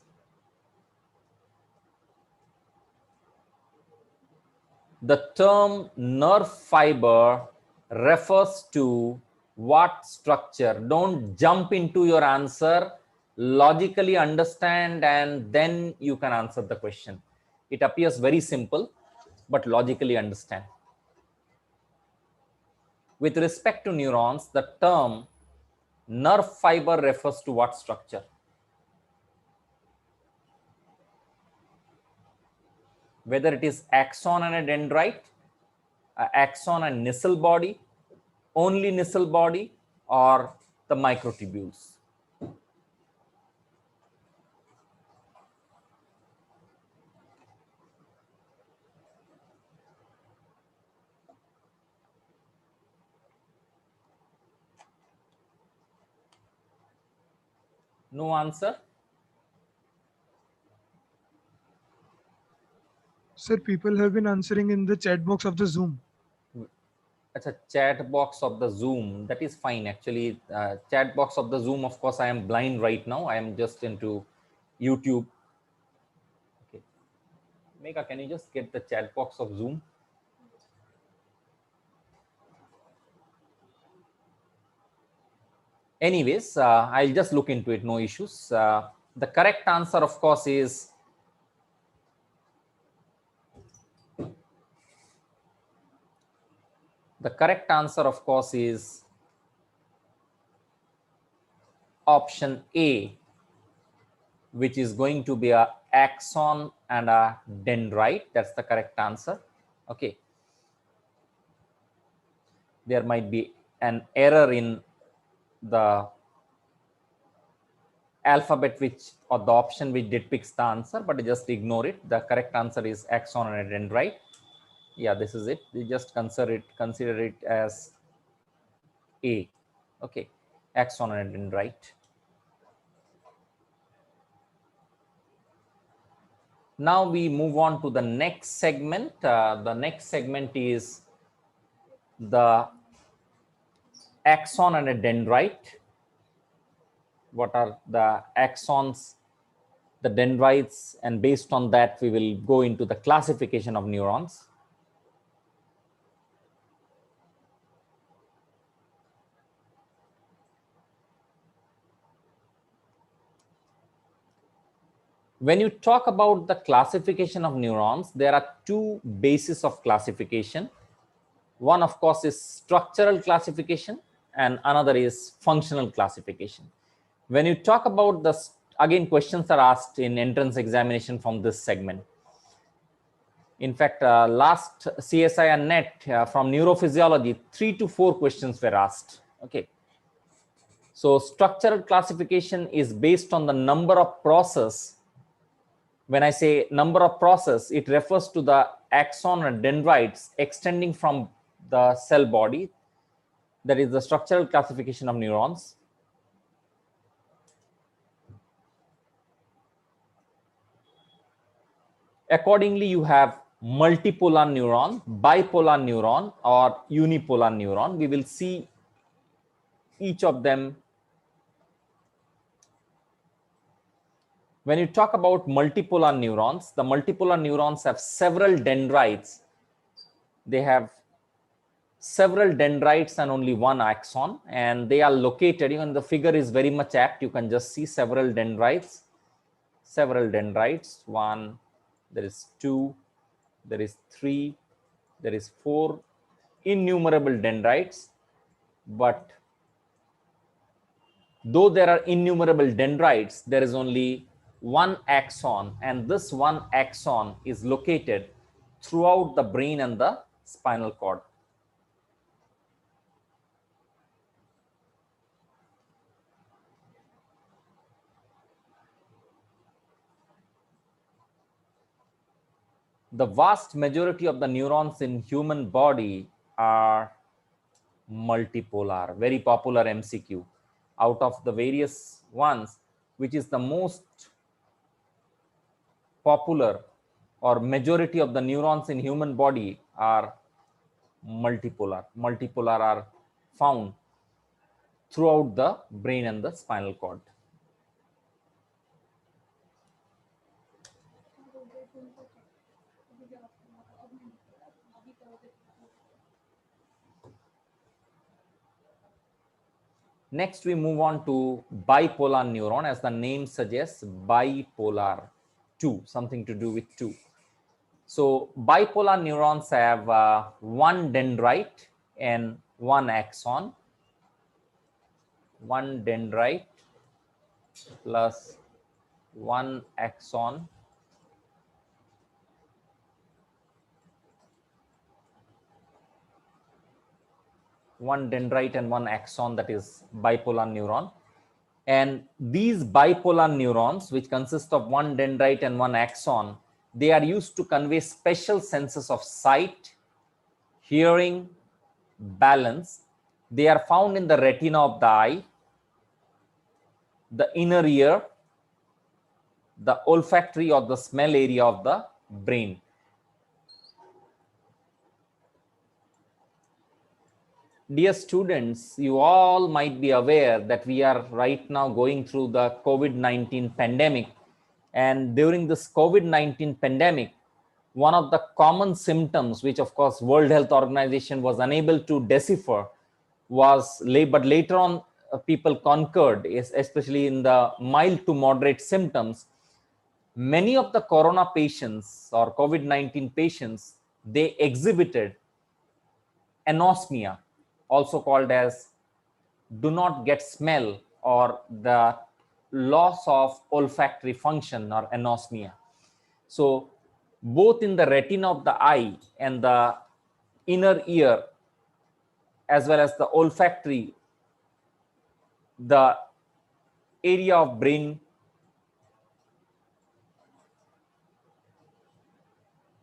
the term nerve fiber refers to what structure? Don't jump into your answer. Logically understand and then you can answer the question. It appears very simple, but logically understand. With respect to neurons, the term nerve fiber refers to what structure? Whether it is axon and a dendrite, axon and nissel body, only nissel body, or the microtubules. No answer? Sir, people have been answering in the chat box of the Zoom. It's a chat box of the Zoom. That is fine. Actually, chat box of the Zoom, of course, I am blind right now. I am just into YouTube. Okay. Megha, can you just get the chat box of Zoom? Anyways, I'll just look into it. No issues. The correct answer, of course, is option A, which is going to be a axon and a dendrite. That's the correct answer. Okay. There might be an error in the alphabet or the option which depicts the answer, but just ignore it. The correct answer is axon and a dendrite. Yeah, this is it. We just consider it as A. Okay, axon and a dendrite. Now we move on to the next segment. The next segment is the axon and a dendrite. What are the axons, the dendrites, and based on that, we will go into the classification of neurons. When you talk about the classification of neurons, there are two bases of classification. One, of course, is structural classification, and another is functional classification. When you talk about this, again, questions are asked in entrance examination from this segment. In fact, last CSIR-NET from neurophysiology, 3 to 4 questions were asked. Okay. So structural classification is based on the number of process. When I say number of process, it refers to the axon and dendrites extending from the cell body. That is the structural classification of neurons. Accordingly, you have multipolar neuron, bipolar neuron, or unipolar neuron. We will see each of them. When you talk about multipolar neurons, the multipolar neurons have several dendrites. They have several dendrites and only one axon, and they are located, even the figure is very much apt. You can just see several dendrites. One, there is two, there is three, there is four, innumerable dendrites. But though there are innumerable dendrites, there is only one axon, and this one axon is located throughout the brain and the spinal cord. The vast majority of the neurons in human body are multipolar, very popular MCQ. Out of the various ones, which is the most popular, or majority of the neurons in human body are multipolar. Multipolar are found throughout the brain and the spinal cord. Next, we move on to bipolar neuron. As the name suggests, bipolar, two, something to do with two. So bipolar neurons have one dendrite and one axon. One dendrite plus one axon. One dendrite and one axon, that is bipolar neuron. And these bipolar neurons, which consist of one dendrite and one axon, they are used to convey special senses of sight, hearing, balance. They are found in the retina of the eye, the inner ear, the olfactory or the smell area of the brain. Dear students, you all might be aware that we are right now going through the COVID-19 pandemic. And during this COVID-19 pandemic, one of the common symptoms, which of course World Health Organization was unable to decipher, was, but later on people concurred, especially in the mild to moderate symptoms. Many of the corona patients or COVID-19 patients, they exhibited anosmia, also called as do not get smell, or the loss of olfactory function, or anosmia. So both in the retina of the eye and the inner ear, as well as the olfactory, the area of brain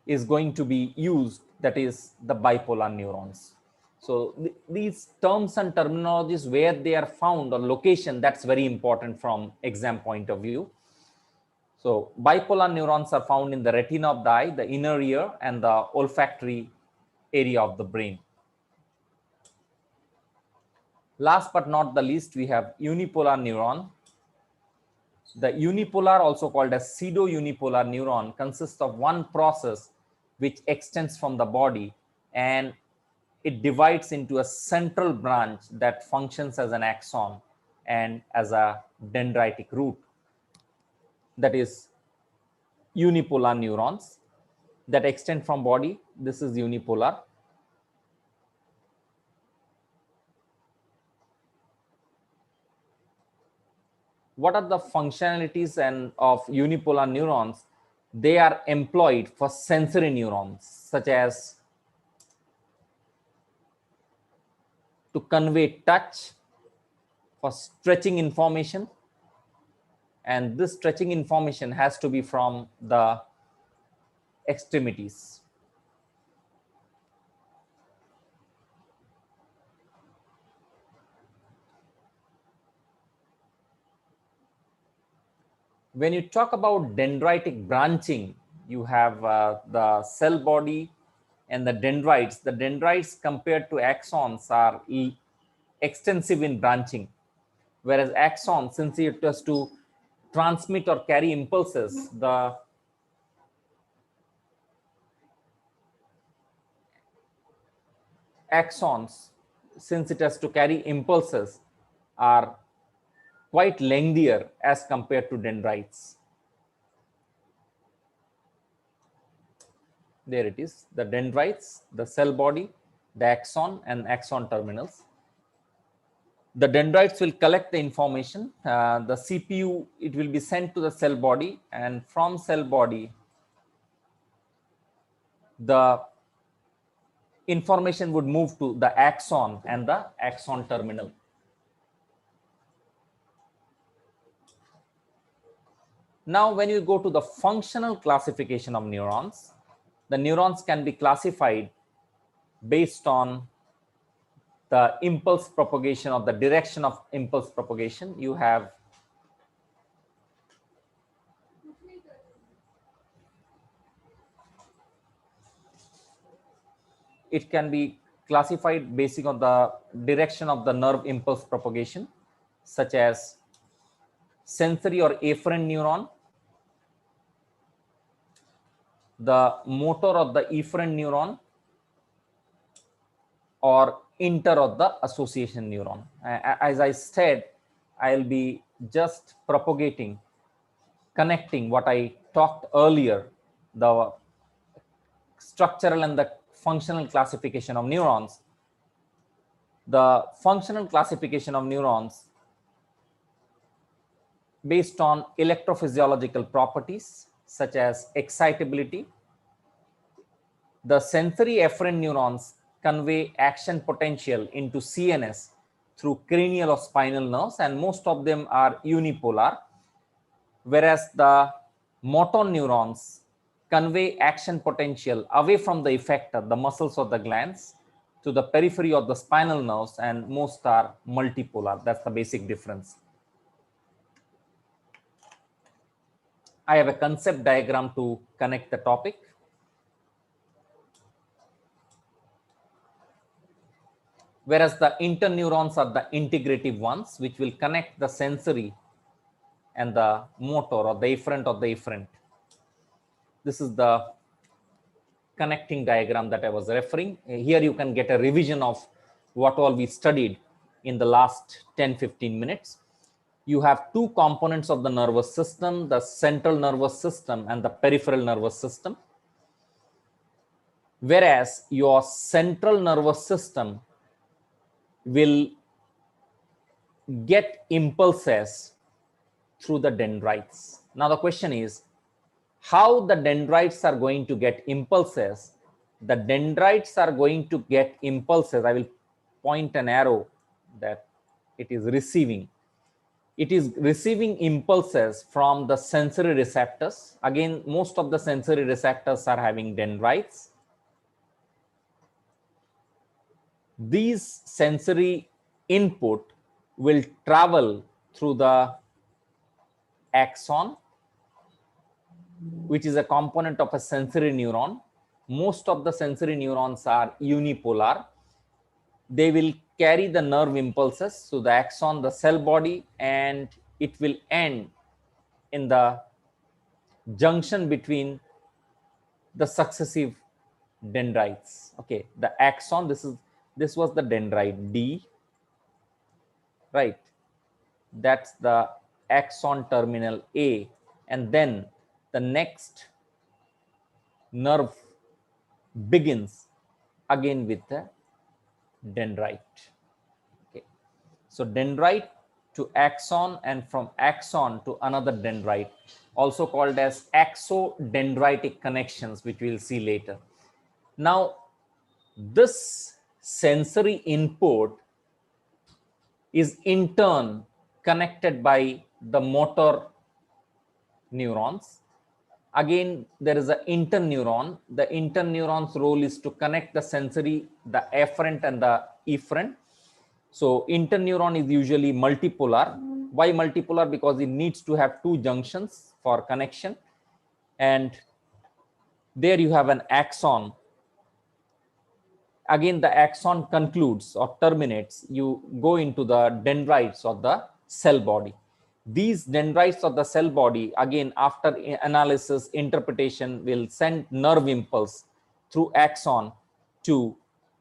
is going to be used, that is the bipolar neurons. So these terms and terminologies, where they are found or location, that's very important from exam point of view. So bipolar neurons are found in the retina of the eye, the inner ear, and the olfactory area of the brain. Last but not the least, we have unipolar neuron. The unipolar, also called as pseudo-unipolar neuron, consists of one process which extends from the body, and it divides into a central branch that functions as an axon and as a dendritic root. That is unipolar neurons that extend from body. This is unipolar. What are the functionalities and of unipolar neurons? They are employed for sensory neurons, such as to convey touch, for stretching information, and this stretching information has to be from the extremities. When you talk about dendritic branching, you have the cell body and the dendrites. The dendrites compared to axons are extensive in branching, whereas axons, since it has to transmit or carry impulses, the axons, since it has to carry impulses, are quite lengthier as compared to dendrites. There it is, the dendrites, the cell body, the axon and axon terminals. The dendrites will collect the information. The CPU, it will be sent to the cell body, and from cell body, the information would move to the axon and the axon terminal. Now, when you go to the functional classification of neurons, the neurons can be classified based on the impulse propagation or the direction of impulse propagation. You have it can be classified based on the direction of the nerve impulse propagation, such as sensory or afferent neuron, the motor or the efferent neuron, or inter or the association neuron. As I said, I'll be just propagating, connecting what I talked earlier, the structural and the functional classification of neurons. The functional classification of neurons based on electrophysiological properties such as excitability. The sensory efferent neurons convey action potential into CNS through cranial or spinal nerves, and most of them are unipolar, whereas the motor neurons convey action potential away from the effector, the muscles or the glands, to the periphery of the spinal nerves, and most are multipolar. That's the basic difference. I have a concept diagram to connect the topic. Whereas the interneurons are the integrative ones, which will connect the sensory and the motor or the efferent. This is the connecting diagram that I was referring. Here you can get a revision of what all we studied in the last 10-15 minutes. You have two components of the nervous system, the central nervous system and the peripheral nervous system. Whereas your central nervous system will get impulses through the dendrites. Now the question is how the dendrites are going to get impulses. The dendrites are going to get impulses. I will point an arrow that it is receiving. It is receiving impulses from the sensory receptors. Again, most of the sensory receptors are having dendrites. These sensory input will travel through the axon, which is a component of a sensory neuron. Most of the sensory neurons are unipolar. They will carry the nerve impulses to the axon, the cell body, and it will end in the junction between the successive dendrites. Okay, the axon, this was the dendrite D, right? That's the axon terminal A, and then the next nerve begins again with the dendrite. Okay, so dendrite to axon, and from axon to another dendrite, also called as axodendritic connections, which we'll see later. Now this sensory input is in turn connected by the motor neurons. Again, there is an interneuron. The interneuron's role is to connect the sensory, the afferent and the efferent. So interneuron is usually multipolar. Why multipolar? Because it needs to have two junctions for connection. And there you have an axon. Again, the axon concludes or terminates. You go into the dendrites of the cell body. These dendrites of the cell body, again, after analysis, interpretation, will send nerve impulse through axon to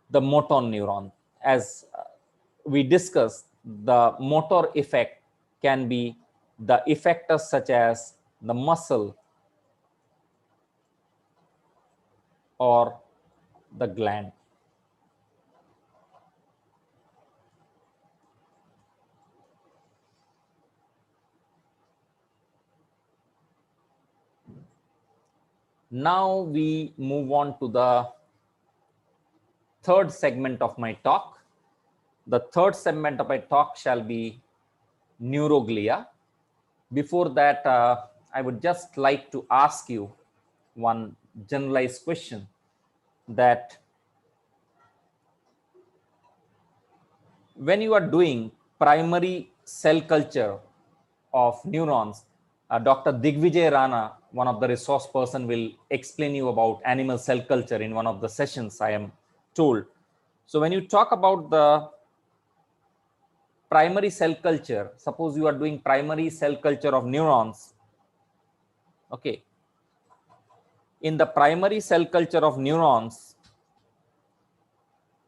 the motor neuron. As we discussed, the motor effect can be the effectors such as the muscle or the gland. Now we move on to the third segment of my talk. The third segment of my talk shall be Neuroglia. Before that, I would just like to ask you one generalized question, that when you are doing primary cell culture of neurons, Dr. Digvijay Rana, one of the resource person, will explain you about animal cell culture in one of the sessions, I am told. So when you talk about the primary cell culture, suppose you are doing primary cell culture of neurons, okay. In the primary cell culture of neurons,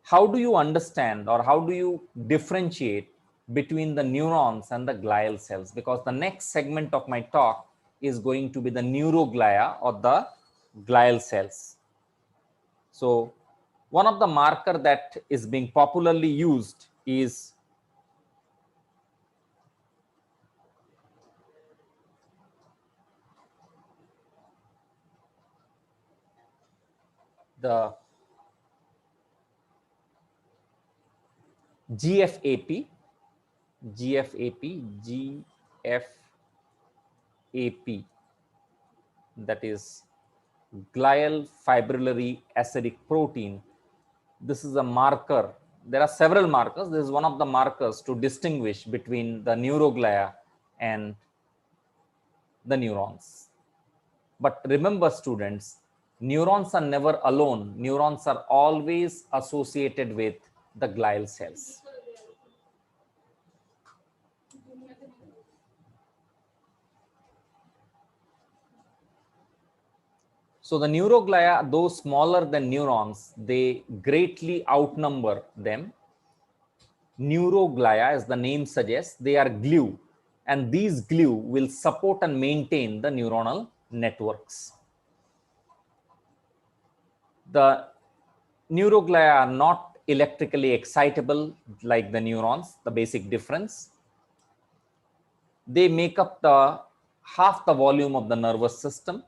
how do you understand or how do you differentiate between the neurons and the glial cells? Because the next segment of my talk is going to be the neuroglia or the glial cells. So one of the marker that is being popularly used is the GFAP, that is glial fibrillary acidic protein. This is a marker. There are several markers. This is one of the markers to distinguish between the neuroglia and the neurons. But remember, students, neurons are never alone. Neurons are always associated with the glial cells. So the neuroglia, though smaller than neurons, they greatly outnumber them. Neuroglia, as the name suggests, they are glue, and these glue will support and maintain the neuronal networks. The neuroglia are not electrically excitable like the neurons, the basic difference. They make up the half the volume of the nervous system.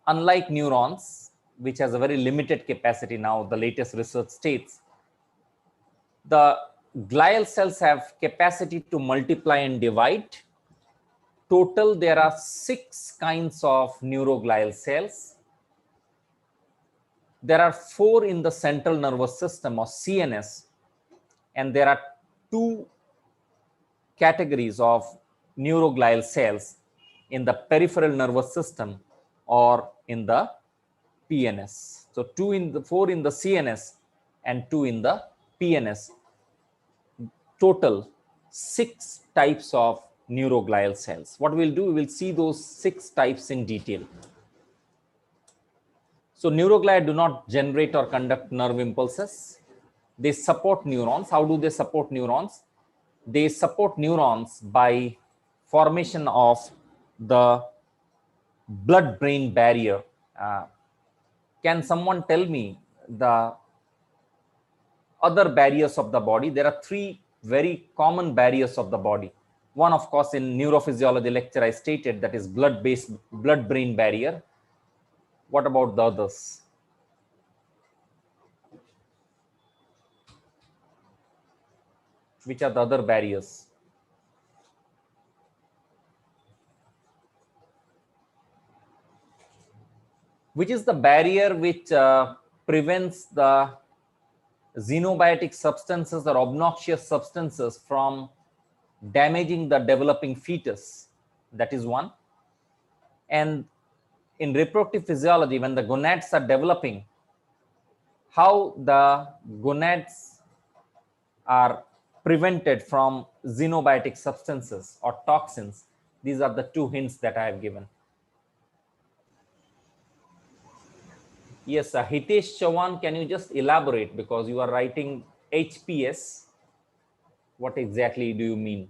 Unlike neurons, which has a very limited capacity now, the latest research states, the glial cells have capacity to multiply and divide. Total, there are 6 kinds of neuroglial cells. There are 4 in the central nervous system or CNS, and there are 2 categories of neuroglial cells in the peripheral nervous system or in the PNS. So 4 in the CNS and 2 in the PNS. Total 6 types of neuroglial cells. What we'll do, we will see those 6 types in detail. So neuroglia do not generate or conduct nerve impulses. They support neurons. How do they support neurons? They support neurons by formation of the blood-brain barrier. Can someone tell me the other barriers of the body? There are 3 very common barriers of the body. One, of course, in neurophysiology lecture I stated, that is blood-brain barrier. What about the others? Which are the other barriers? Which is the barrier which prevents the xenobiotic substances or obnoxious substances from damaging the developing fetus? That is one. And in reproductive physiology, when the gonads are developing, how the gonads are prevented from xenobiotic substances or toxins. These are the 2 hints that I have given. Yes, Hitesh Chavan, can you just elaborate, because you are writing HPS? What exactly do you mean?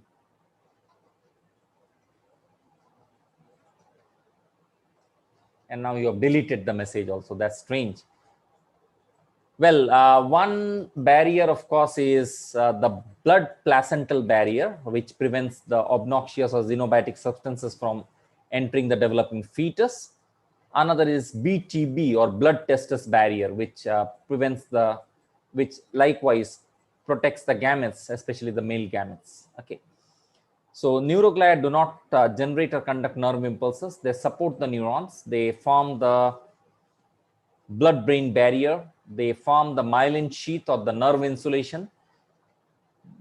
And now you have deleted the message also. That's strange. Well, one barrier, of course, is the blood placental barrier, which prevents the obnoxious or xenobiotic substances from entering the developing fetus. Another is BTB, or blood testis barrier, which which likewise protects the gametes, especially the male gametes. Okay. So neuroglia do not generate or conduct nerve impulses. They support the neurons. They form the blood-brain barrier. They form the myelin sheath or the nerve insulation.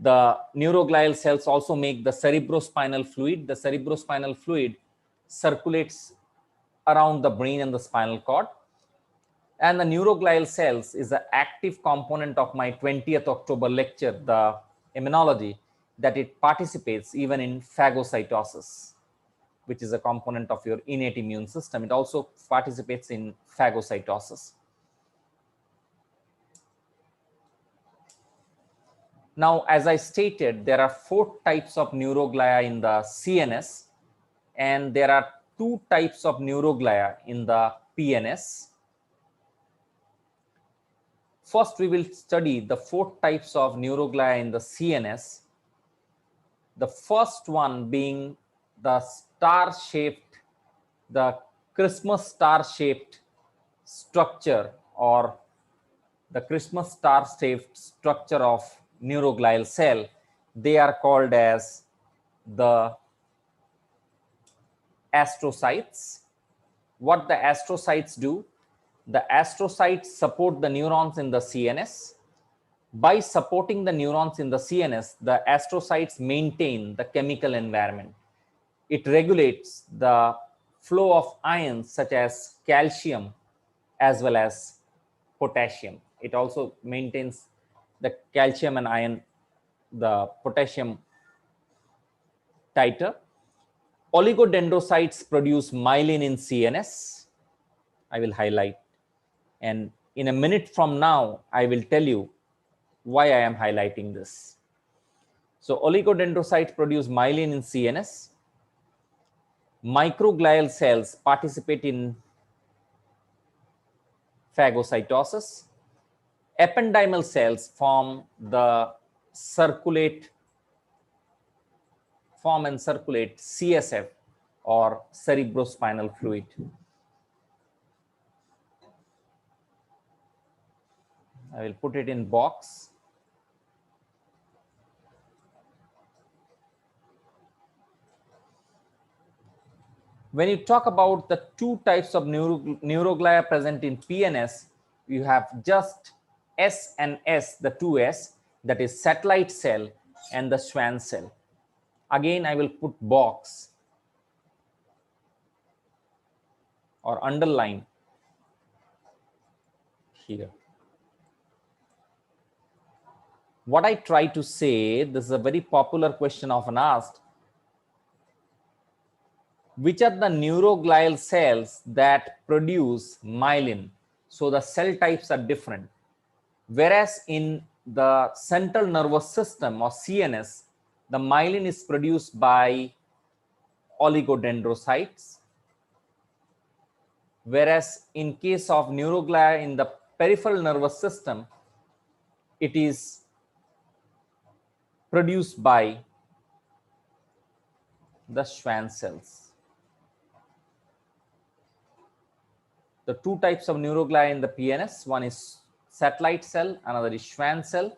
The neuroglial cells also make the cerebrospinal fluid. The cerebrospinal fluid circulates around the brain and the spinal cord. And the neuroglial cells is an active component of my 20th October lecture, the immunology, that it participates even in phagocytosis, which is a component of your innate immune system. It also participates in phagocytosis. Now, as I stated, there are 4 types of neuroglia in the CNS, and there are 2 types of neuroglia in the PNS. First, we will study the 4 types of neuroglia in the CNS. The first one being the star-shaped, the Christmas star-shaped structure, or the Christmas star-shaped structure of neuroglial cell. They are called as the astrocytes. What the astrocytes do? The astrocytes support the neurons in the CNS. By supporting the neurons in the CNS, the astrocytes maintain the chemical environment. It regulates the flow of ions such as calcium as well as potassium. It also maintains the calcium and ion, the potassium titer. Oligodendrocytes produce myelin in CNS. I will highlight. And in a minute from now, I will tell you why I am highlighting this. So oligodendrocytes produce myelin in CNS. Microglial cells participate in phagocytosis. Ependymal cells form and circulate CSF, or cerebrospinal fluid. I will put it in box. When you talk about the 2 types of neuroglia present in PNS, you have just S and S, the 2S, that is satellite cell and the Schwann cell. Again, I will put box or underline here. What I try to say, this is a very popular question often asked. Which are the neuroglial cells that produce myelin? So the cell types are different. Whereas in the central nervous system, or CNS, the myelin is produced by oligodendrocytes. Whereas in case of neuroglia in the peripheral nervous system, it is produced by the Schwann cells. The 2 types of neuroglia in the PNS, one is satellite cell, another is Schwann cell.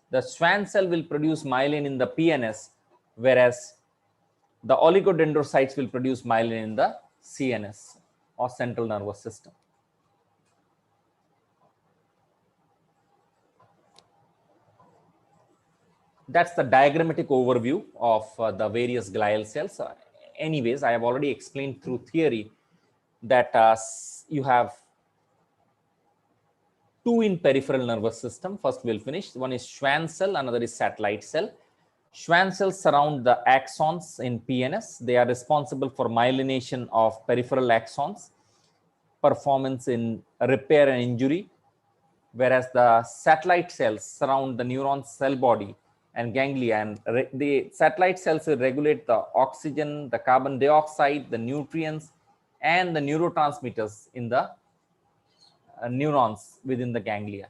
The Schwann cell will produce myelin in the PNS, whereas the oligodendrocytes will produce myelin in the CNS, or central nervous system. That's the diagrammatic overview of the various glial cells. Anyways, I have already explained through theory that you have 2 in peripheral nervous system. First we'll finish. One is Schwann cell, another is satellite cell. Schwann cells surround the axons in PNS. They are responsible for myelination of peripheral axons, performance in repair and injury, whereas the satellite cells surround the neuron cell body and ganglia, and the satellite cells will regulate the oxygen, the carbon dioxide, the nutrients, and the neurotransmitters in the neurons within the ganglia.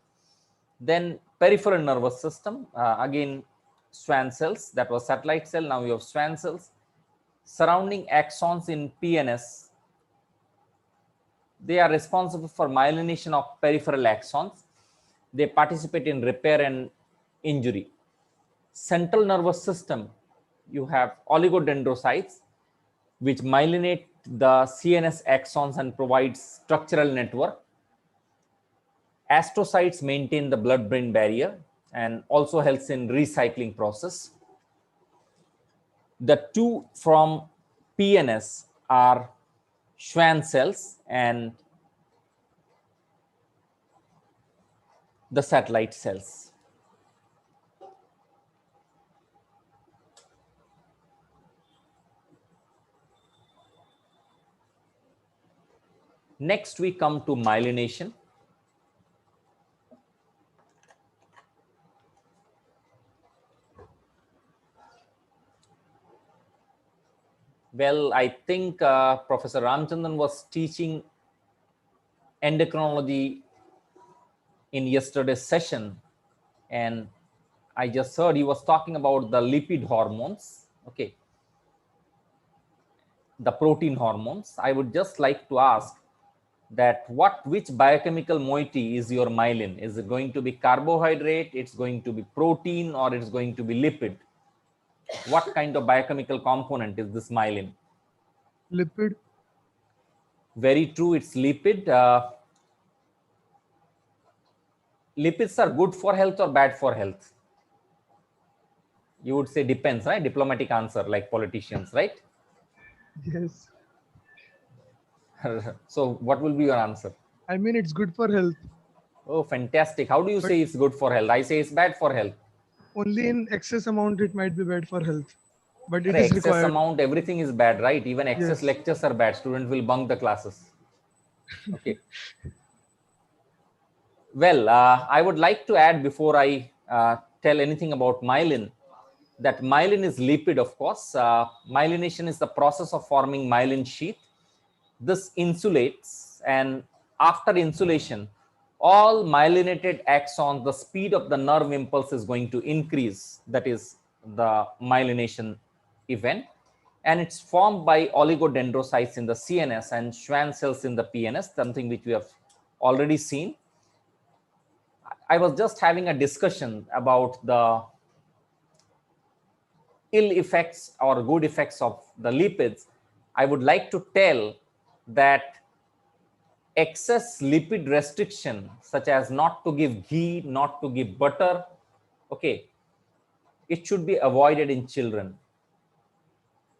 Then peripheral nervous system, again Schwann cells, that was satellite cell, now you have Schwann cells. Surrounding axons in PNS, They are responsible for myelination of peripheral axons. They participate in repair and injury. Central nervous system, you have oligodendrocytes, which myelinate the CNS axons and provide structural network. Astrocytes maintain the blood-brain barrier and also helps in recycling process. The two from PNS are Schwann cells and the satellite cells. Next, we come to myelination. Well, I think Professor Ramchandran was teaching endocrinology in yesterday's session, and I just heard he was talking about the lipid hormones, okay, the protein hormones. I would just like to ask that which biochemical moiety is your myelin? Is it going to be carbohydrate, it's going to be protein, or it's going to be lipid? What kind of biochemical component is this myelin? Lipid. Very true, it's lipid. Lipids are good for health or bad for health? You would say depends, right? Diplomatic answer, like politicians, right? Yes. So what will be your answer? I mean, it's good for health. Oh, fantastic. How do you But say it's good for health? I say it's bad for health. only in excess amount it might be bad for health. But it is Excess required. amount, everything is bad, right? Even excess Yes. lectures are bad. Students will bunk the classes. Okay. Well, I would like to add before I tell anything about myelin, that myelin is lipid, of course. Myelination is the process of forming myelin sheath. This insulates, and after insulation, all myelinated axons, the speed of the nerve impulse is going to increase. That is the myelination event. And it's formed by oligodendrocytes in the CNS and Schwann cells in the PNS, something which we have already seen. I was just having a discussion about the ill effects or good effects of the lipids. I would like to tell that excess lipid restriction, such as not to give ghee, not to give butter, okay, it should be avoided in children.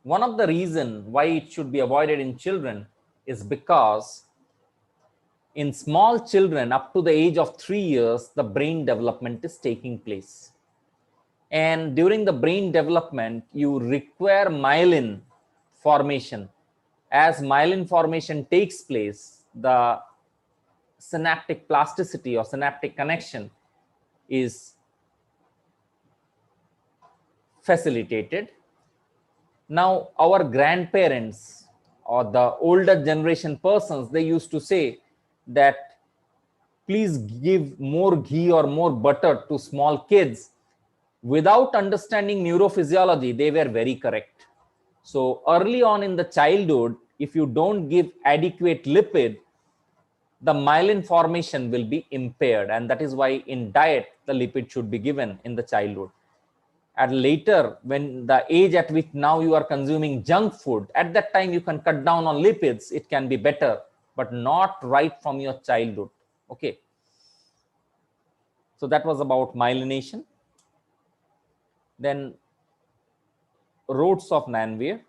One of the reasons why it should be avoided in children is because in small children up to the age of 3 years, the brain development is taking place. And during the brain development, you require myelin formation. As myelin formation takes place, the synaptic plasticity or synaptic connection is facilitated. Now, our grandparents or the older generation persons, they used to say that please give more ghee or more butter to small kids. Without understanding neurophysiology, they were very correct. So early on in the childhood, if you don't give adequate lipid, the myelin formation will be impaired. And that is why in diet, the lipid should be given in the childhood. And later, when the age at which now you are consuming junk food, at that time you can cut down on lipids, it can be better, but not right from your childhood. Okay. So that was about myelination. Then roads of Nanvir.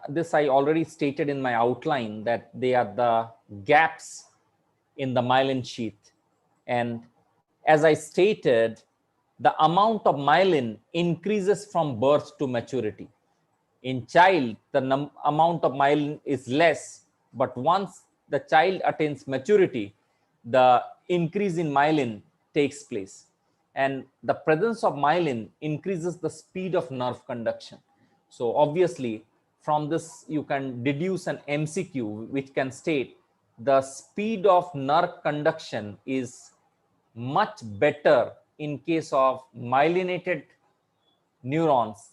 This I already stated in my outline that they are the gaps in the myelin sheath. And as I stated, the amount of myelin increases from birth to maturity. In child, the amount of myelin is less, but once the child attains maturity, the increase in myelin takes place. And the presence of myelin increases the speed of nerve conduction. So obviously, from this, you can deduce an MCQ, which can state the speed of nerve conduction is much better in case of myelinated neurons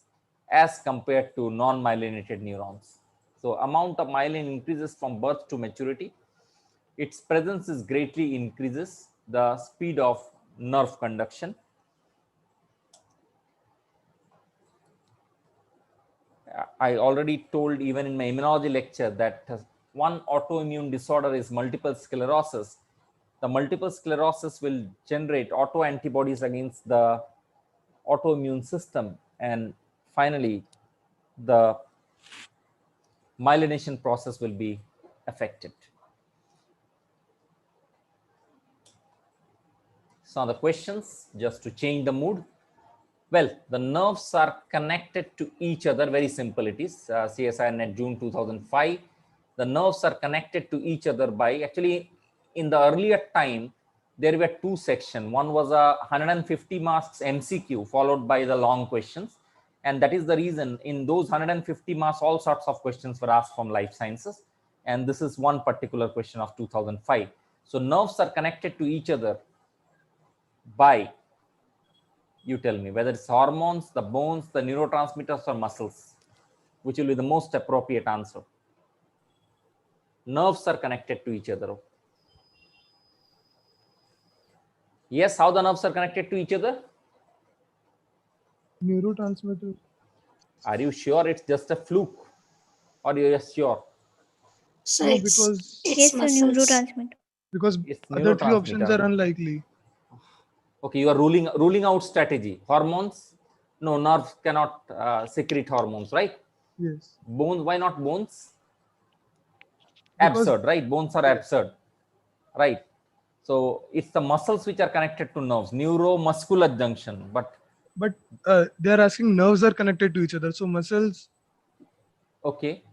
as compared to non-myelinated neurons. So amount of myelin increases from birth to maturity. Its presence is greatly increases the speed of nerve conduction. I already told even in my immunology lecture that one autoimmune disorder is multiple sclerosis. The multiple sclerosis will generate autoantibodies against the autoimmune system, and finally the myelination process will be affected. So the questions, just to change the mood. Well, the nerves are connected to each other. Very simple it is. CSIR-NET June 2005. The nerves are connected to each other by, actually, in the earlier time, there were two sections. One was a 150 marks MCQ followed by the long questions. And that is the reason in those 150 marks, all sorts of questions were asked from life sciences. And this is one particular question of 2005. So nerves are connected to each other by, you tell me, whether it's hormones, the bones, the neurotransmitters, or muscles, which will be the most appropriate answer. Nerves are connected to each other. Yes, how the nerves are connected to each other? Neurotransmitter. Are you sure it's just a fluke, or you're just sure? So No, it's because Yes, so muscles. neurotransmitter. because It's other three options are neurotransmitter. unlikely. Okay, you are ruling out strategy. Hormones? No, nerves cannot secrete hormones, right? Yes, Bones? Why not bones? because Absurd, right? Bones are absurd, right? So it's the muscles which are connected to nerves, neuromuscular junction. but they are asking nerves are connected to each other, so muscles. Okay.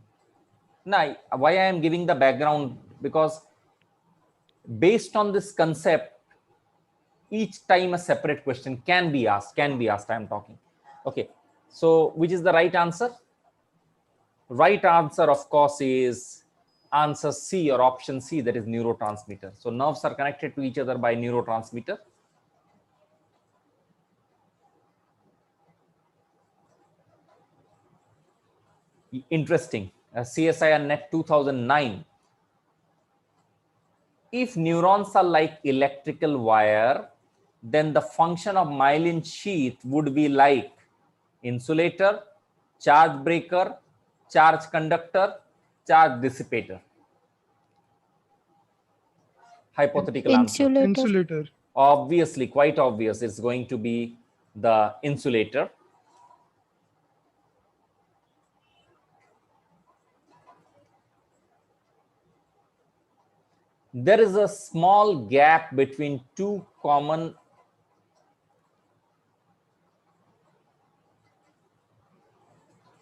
Now, why I am giving the background, because based on this concept, each time a separate question can be asked. I am talking. Okay. So which is the right answer? Right answer, of course, is answer C, or option C, that is neurotransmitter. So nerves are connected to each other by neurotransmitter. Interesting. CSIR-NET 2009. If neurons are like electrical wire, then the function of myelin sheath would be like insulator, charge breaker, charge conductor, charge dissipator. Hypothetical answer. Insulator. Insulator. Obviously, quite obvious, it's going to be the insulator. There is a small gap between two common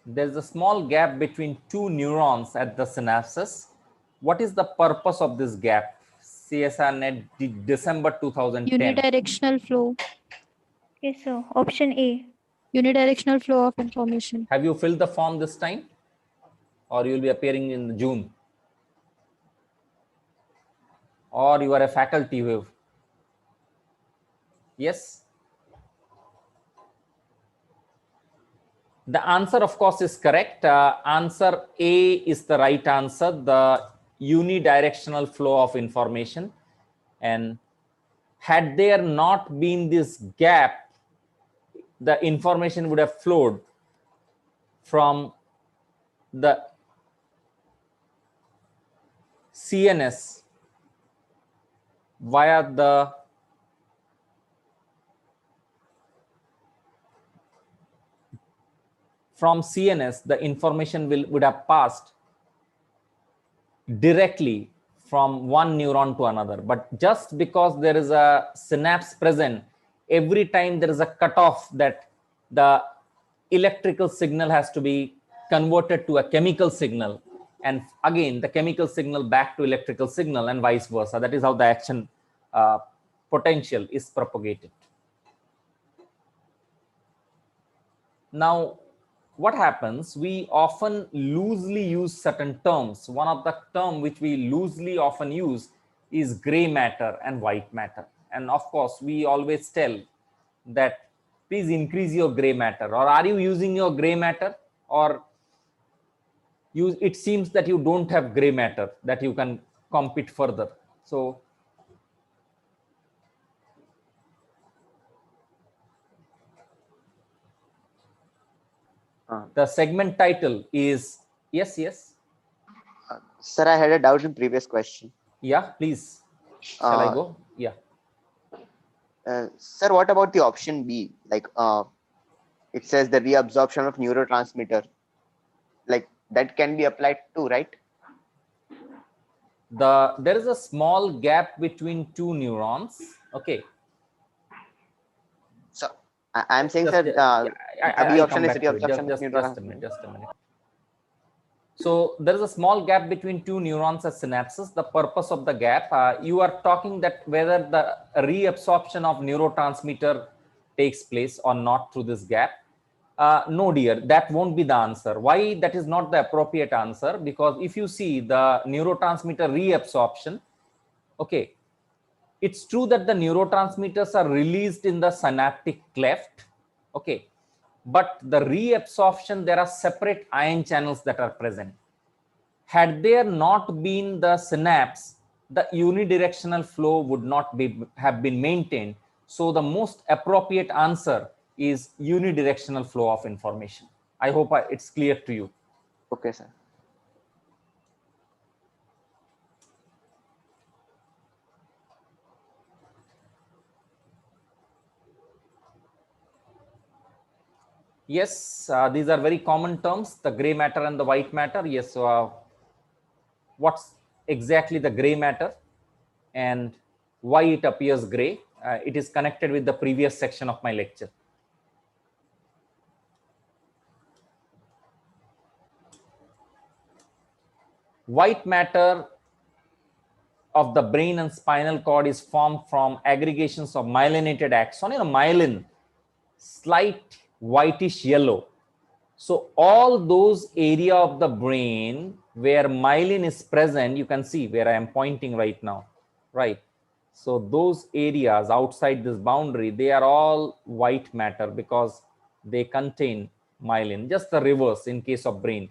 there's a small gap between two neurons at the synapses. What is the purpose of this gap? CSIR-NET December 2010. Unidirectional flow. Yes, sir. Option A. Unidirectional flow of information. Have you filled the form this time, or you will be appearing in June, or you are a faculty who? Yes. The answer, of course, is correct. Answer A is the right answer, the unidirectional flow of information. And had there not been this gap, the information would have flowed from the CNS via the the information would have passed directly from one neuron to another. But just because there is a synapse present, every time there is a cutoff, that the electrical signal has to be converted to a chemical signal, and again the chemical signal back to electrical signal, and vice versa. That is how the action potential is propagated. Now, what happens, we often loosely use certain terms. One of the term which we loosely often use is gray matter and white matter. And of course, we always tell that please increase your gray matter, or are you using your gray matter, or it seems that you don't have gray matter that you can compete further. So the segment title is, yes, Sir, I had a doubt in previous question. yeah, please. Shall I go? Yeah. Sir, what about the option B? Like it says the reabsorption of neurotransmitter. Like that can be applied too, right? There is a small gap between two neurons. Okay. So I'm saying, Just, sir, the B I'll come option is back to it. reabsorption of Just a neurotransmitter. minute. So there is a small gap between two neurons as synapses. The purpose of the gap, you are talking that whether the reabsorption of neurotransmitter takes place or not through this gap. No, dear, that won't be the answer. Why that is not the appropriate answer? Because if you see the neurotransmitter reabsorption, okay, it's true that the neurotransmitters are released in the synaptic cleft, okay, but the reabsorption, there are separate ion channels that are present. Had there not been the synapse, the unidirectional flow would not have been maintained. So the most appropriate answer is unidirectional flow of information. I hope it's clear to you. Okay, sir. Yes, these are very common terms, the gray matter and the white matter. Yes, what's exactly the gray matter and why it appears gray? It is connected with the previous section of my lecture. White matter of the brain and spinal cord is formed from aggregations of myelinated axon. Myelin, slight whitish yellow. So all those area of the brain where myelin is present, you can see where I am pointing right now, right? So those areas outside this boundary, they are all white matter because they contain myelin. Just the reverse in case of brain.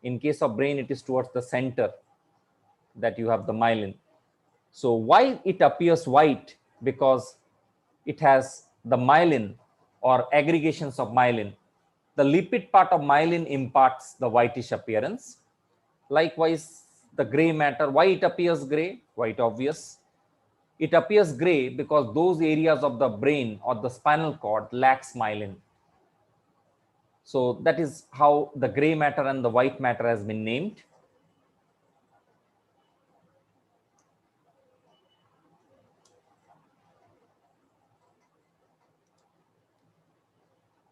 In case of brain, it is towards the center that you have the myelin. So why it appears white? Because it has the myelin or aggregations of myelin. The lipid part of myelin imparts the whitish appearance. Likewise, the gray matter, why it appears gray? Quite obvious. It appears gray because those areas of the brain or the spinal cord lacks myelin. So that is how the gray matter and the white matter has been named.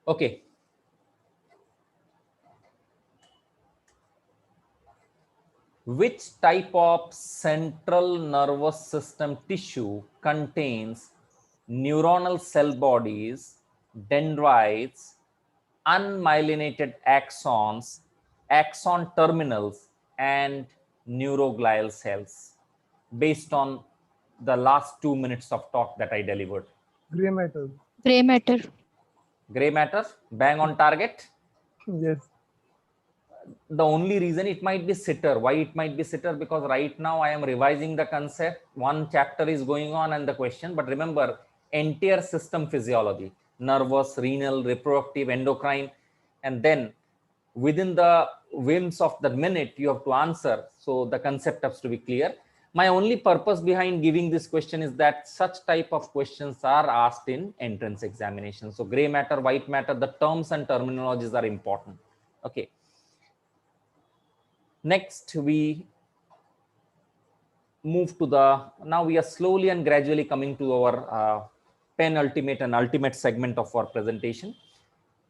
Okay. Which type of central nervous system tissue contains neuronal cell bodies, dendrites, unmyelinated axons, axon terminals, and neuroglial cells, based on the last 2 minutes of talk that I delivered? Gray matter. Gray matter. Gray matter, bang on target. Yes. The only reason it might be sitter, why it might be sitter, because right now I am revising the concept, one chapter is going on and the question, but remember entire system physiology, nervous, renal, reproductive, endocrine, and then within the whims of the minute you have to answer, so the concept has to be clear. My only purpose behind giving this question is that such type of questions are asked in entrance examination. So gray matter, white matter, the terms and terminologies are important. Okay. Next, we move to now we are slowly and gradually coming to our penultimate and ultimate segment of our presentation.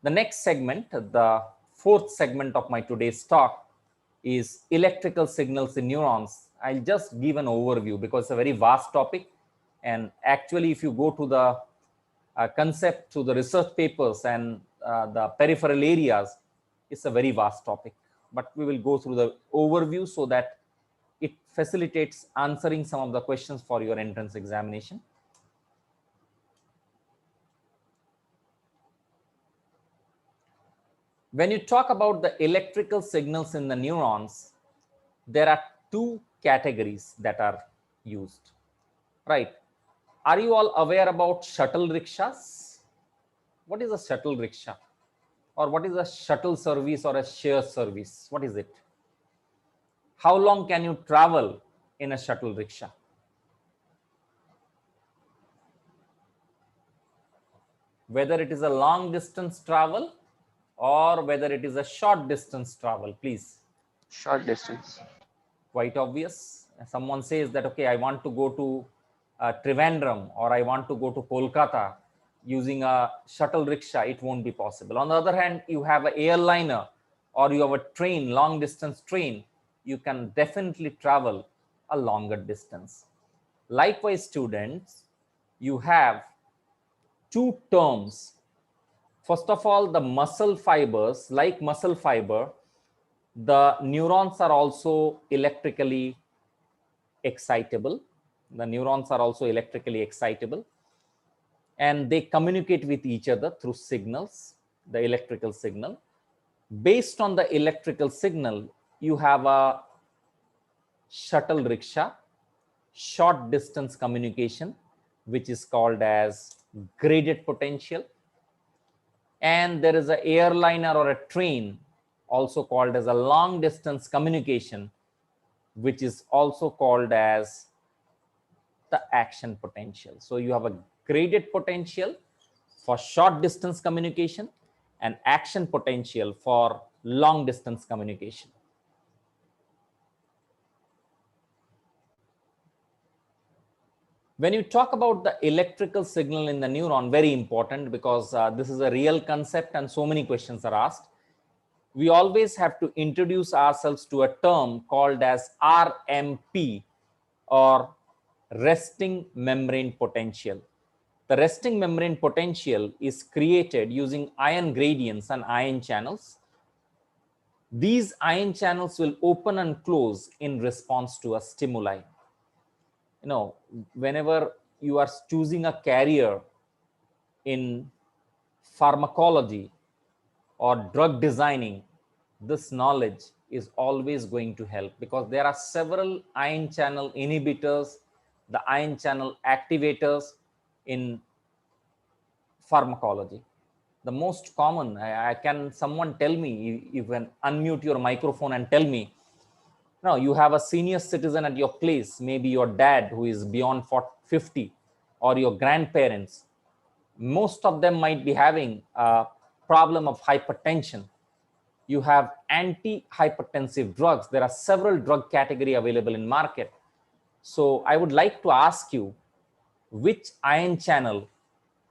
The next segment, the fourth segment of my today's talk, is electrical signals in neurons. I'll just give an overview because it's a very vast topic. And actually, if you go to the concept, to the research papers and the peripheral areas, it's a very vast topic. But we will go through the overview so that it facilitates answering some of the questions for your entrance examination. When you talk about the electrical signals in the neurons, there are two categories that are used, right? Are you all aware about shuttle rickshaws? What is a shuttle rickshaw? Or what is a shuttle service or a share service? What is it? How long can you travel in a shuttle rickshaw? Whether it is a long distance travel or whether it is a short distance travel, please. Short distance. Quite obvious. Someone says that, okay, I want to go to Trivandrum or I want to go to Kolkata using a shuttle rickshaw, it won't be possible. On the other hand, you have an airliner or you have a train, long distance train, you can definitely travel a longer distance. Likewise, students, you have two terms. First of all, the muscle fibers, like muscle fiber, the neurons are also electrically excitable. The neurons are also electrically excitable, and they communicate with each other through signals, the electrical signal. Based on the electrical signal, you have a shuttle rickshaw, short distance communication, which is called as graded potential. And there is an airliner or a train, also called as a long distance communication, which is also called as the action potential. So you have a graded potential for short distance communication and action potential for long distance communication. When you talk about the electrical signal in the neuron, very important, because this is a real concept and so many questions are asked. We always have to introduce ourselves to a term called as RMP, or resting membrane potential. The resting membrane potential is created using ion gradients and ion channels. These ion channels will open and close in response to a stimuli. You know, whenever you are choosing a carrier in pharmacology or drug designing, this knowledge is always going to help, because there are several ion channel inhibitors, the ion channel activators in pharmacology. The most common, can someone tell me, you can unmute your microphone and tell me, no, you have a senior citizen at your place, maybe your dad who is beyond 50, or your grandparents. Most of them might be having a problem of hypertension. You have anti-hypertensive drugs. There are several drug category available in market. So I would like to ask you, which ion channel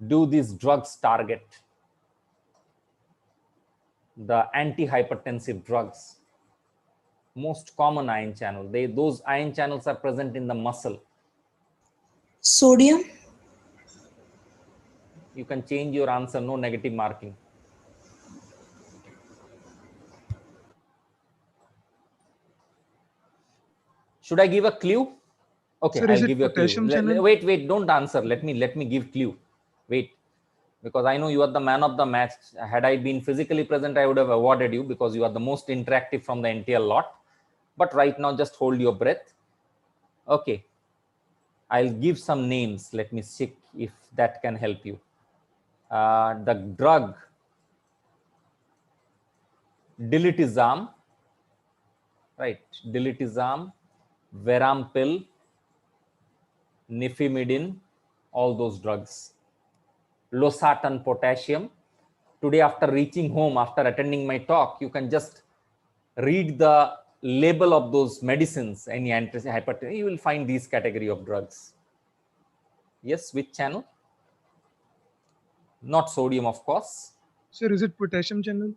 do these drugs target? The anti-hypertensive drugs, most common ion channel. Those ion channels are present in the muscle. Sodium. You can change your answer, no negative marking. Should I give a clue? Okay, Sir, I'll is it give you a clue. potassium channel? Wait, don't answer. Let me give clue. Wait, because I know you are the man of the match. Had I been physically present, I would have awarded you, because you are the most interactive from the entire lot. But right now, just hold your breath. Okay, I'll give some names. Let me check if that can help you. The drug dilitizam, right? Dilitizam, Verampil, Nifimidine, all those drugs. Losartan potassium. Today, after reaching home, after attending my talk, you can just read the label of those medicines, any anti-hypertension, you will find these category of drugs. Yes, which channel? Not sodium, of course. Sir, is it potassium channel?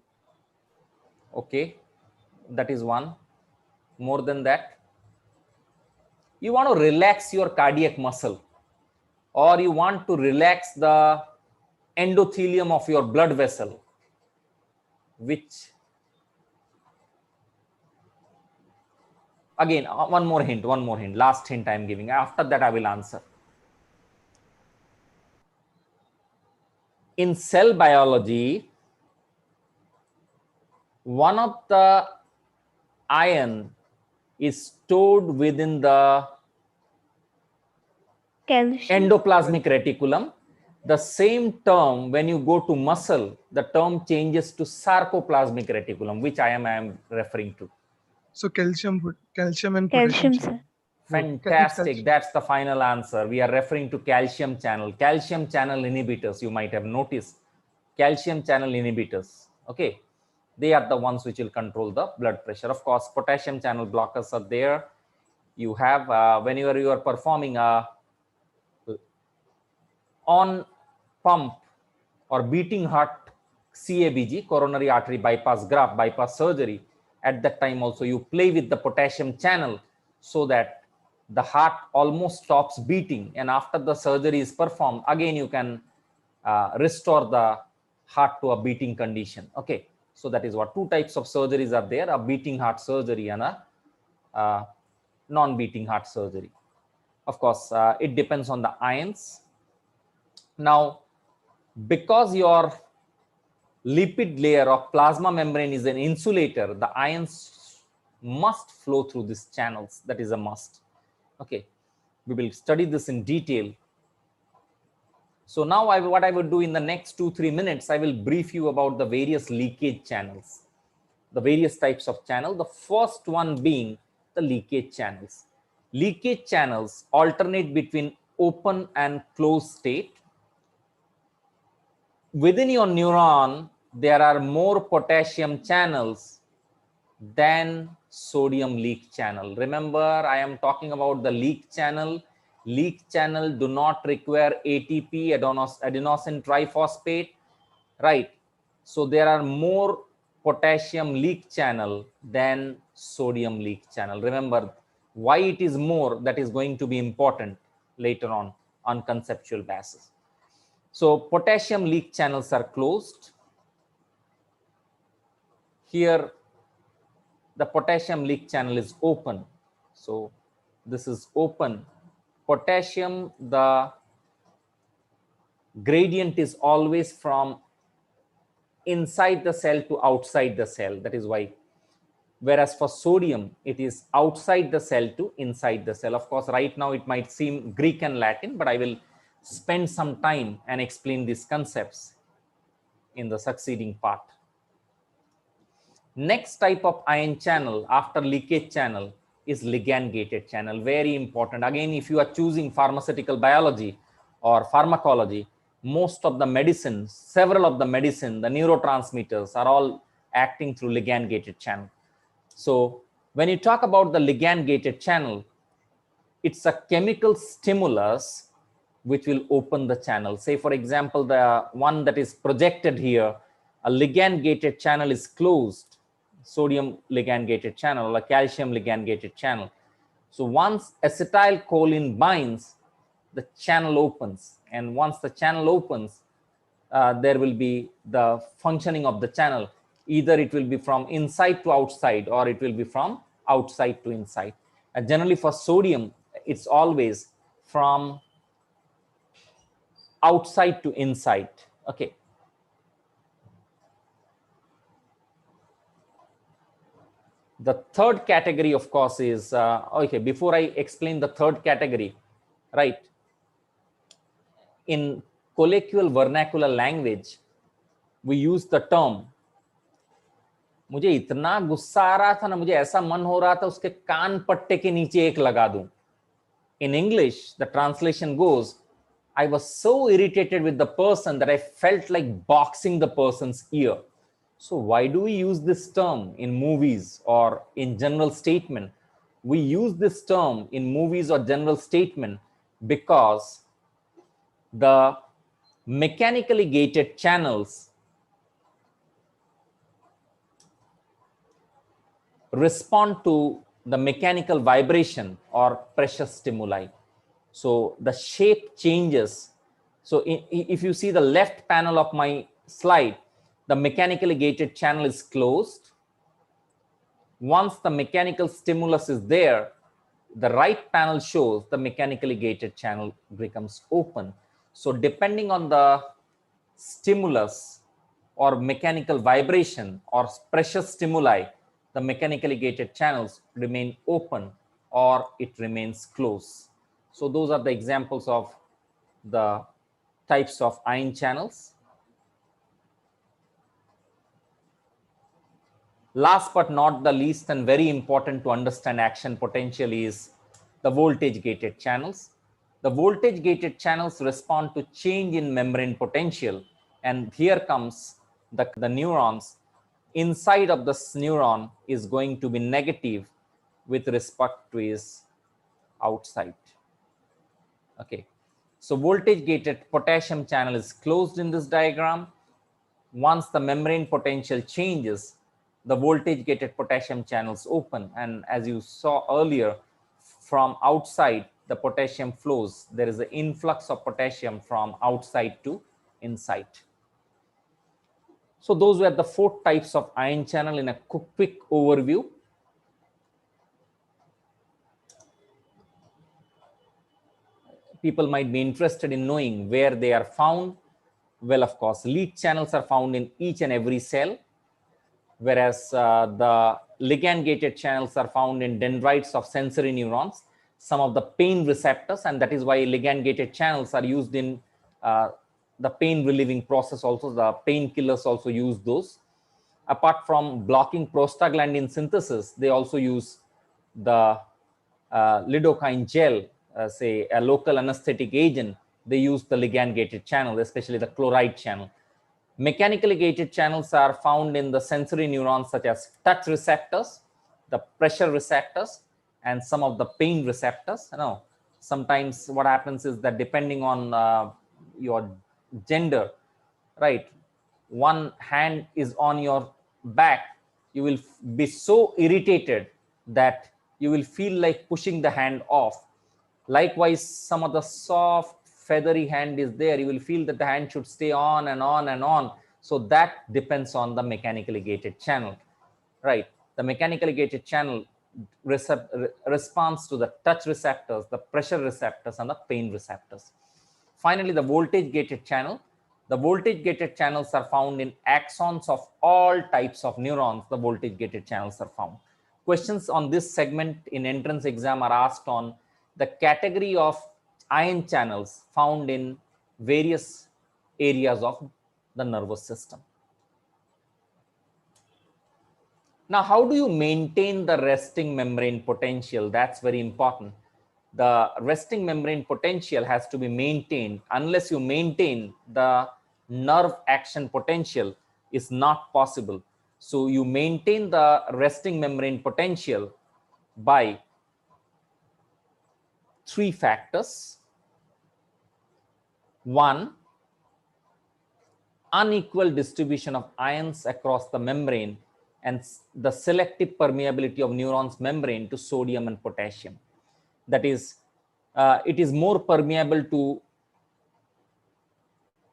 Okay, that is one. More than that, you want to relax your cardiac muscle, or you want to relax the endothelium of your blood vessel, which, again, one more hint, last hint I am giving. After that, I will answer. In cell biology, one of the ion is stored within the Calcium. endoplasmic reticulum. The same term, when you go to muscle, the term changes to sarcoplasmic reticulum, which I am referring to. So calcium and potassium Calcium, channel. sir. It's Fantastic. calcium. That's the final answer. We are referring to calcium channel. Calcium channel inhibitors, you might have noticed. Calcium channel inhibitors. Okay. They are the ones which will control the blood pressure. Of course, potassium channel blockers are there. You have, whenever you are performing a on pump or beating heart CABG, coronary artery bypass graft, bypass surgery, at that time also you play with the potassium channel so that the heart almost stops beating, and after the surgery is performed, again you can restore the heart to a beating condition. Okay, so that is what two types of surgeries are there: a beating heart surgery and a non-beating heart surgery. Of course, it depends on the ions. Now, because your lipid layer of plasma membrane is an insulator, the ions must flow through these channels. That is a must. Okay, we will study this in detail. So now what I will do in the next 2-3 minutes, I will brief you about the various leakage channels, the various types of channel. The first one being the leakage channels. Leakage channels alternate between open and closed state. Within your neuron, there are more potassium channels than sodium leak channel. Remember, I am talking about the leak channel. Leak channel do not require ATP, adenosine triphosphate, right? So there are more potassium leak channel than sodium leak channel. Remember, why it is more, that is going to be important later on conceptual basis. So potassium leak channels are closed. Here, the potassium leak channel is open. So this is open. Potassium, the gradient is always from inside the cell to outside the cell. That is why. Whereas for sodium, it is outside the cell to inside the cell. Of course, right now it might seem Greek and Latin, but I will spend some time and explain these concepts in the succeeding part. Next type of ion channel after leakage channel is ligand gated channel. Very important. Again, if you are choosing pharmaceutical biology or pharmacology, most of the medicines, several of the medicine, the neurotransmitters are all acting through ligand gated channel. So when you talk about the ligand gated channel, it's a chemical stimulus which will open the channel. Say, for example, the one that is projected here, a ligand gated channel is closed, sodium ligand gated channel or a calcium ligand gated channel. So once acetylcholine binds, the channel opens, and once the channel opens, there will be the functioning of the channel. Either it will be from inside to outside, or it will be from outside to inside. And generally for sodium, it's always from outside to inside. Okay. The third category, of course, is, okay, before I explain the third category, right, in colloquial vernacular language, we use the term, मुझे इतना गुस्सा आ रहा था ना, मुझे ऐसा मन हो रहा था उसके कान पट्टे के नीचे एक लगा दूं. In English, the translation goes, I was so irritated with the person that I felt like boxing the person's ear. So why do we use this term in movies or in general statement? We use this term in movies or general statement because the mechanically gated channels respond to the mechanical vibration or pressure stimuli. So the shape changes. So if you see the left panel of my slide, the mechanically gated channel is closed. Once the mechanical stimulus is there, the right panel shows the mechanically gated channel becomes open. So depending on the stimulus or mechanical vibration or pressure stimuli, the mechanically gated channels remain open or it remains closed. So those are the examples of the types of ion channels. Last but not the least, and very important to understand action potential, is the voltage gated channels. The voltage gated channels respond to change in membrane potential, and here comes the neurons. Inside of this neuron is going to be negative with respect to its outside. Okay, so voltage gated potassium channel is closed in this diagram. Once the membrane potential changes, the voltage gated potassium channels open, and as you saw earlier, from outside the potassium flows. There is an influx of potassium from outside to inside. So those were the 4 types of ion channel in a quick overview. People might be interested in knowing where they are found. Well, of course, lead channels are found in each and every cell, whereas the ligand gated channels are found in dendrites of sensory neurons, some of the pain receptors, and that is why ligand gated channels are used in the pain relieving process also. The painkillers also use those. Apart from blocking prostaglandin synthesis, they also use the lidocaine gel, say a local anesthetic agent. They use the ligand gated channel, especially the chloride channel. Mechanically gated channels are found in the sensory neurons such as touch receptors, the pressure receptors, and some of the pain receptors. Sometimes what happens is that depending on your gender, right, one hand is on your back, you will be so irritated that you will feel like pushing the hand off. Likewise, some of the soft feathery hand is there, you will feel that the hand should stay on and on and on. So that depends on the mechanically gated channel, right? The mechanically gated channel responds to the touch receptors, the pressure receptors, and the pain receptors. Finally, the voltage gated channel. The voltage gated channels are found in axons of all types of neurons. The voltage gated channels are found. Questions on this segment in entrance exam are asked on the category of ion channels found in various areas of the nervous system. Now, how do you maintain the resting membrane potential? That's very important. The resting membrane potential has to be maintained. Unless you maintain the nerve action potential, is not possible. So you maintain the resting membrane potential by 3 factors. 1, unequal distribution of ions across the membrane and the selective permeability of neurons membrane to sodium and potassium. That is, it is more permeable to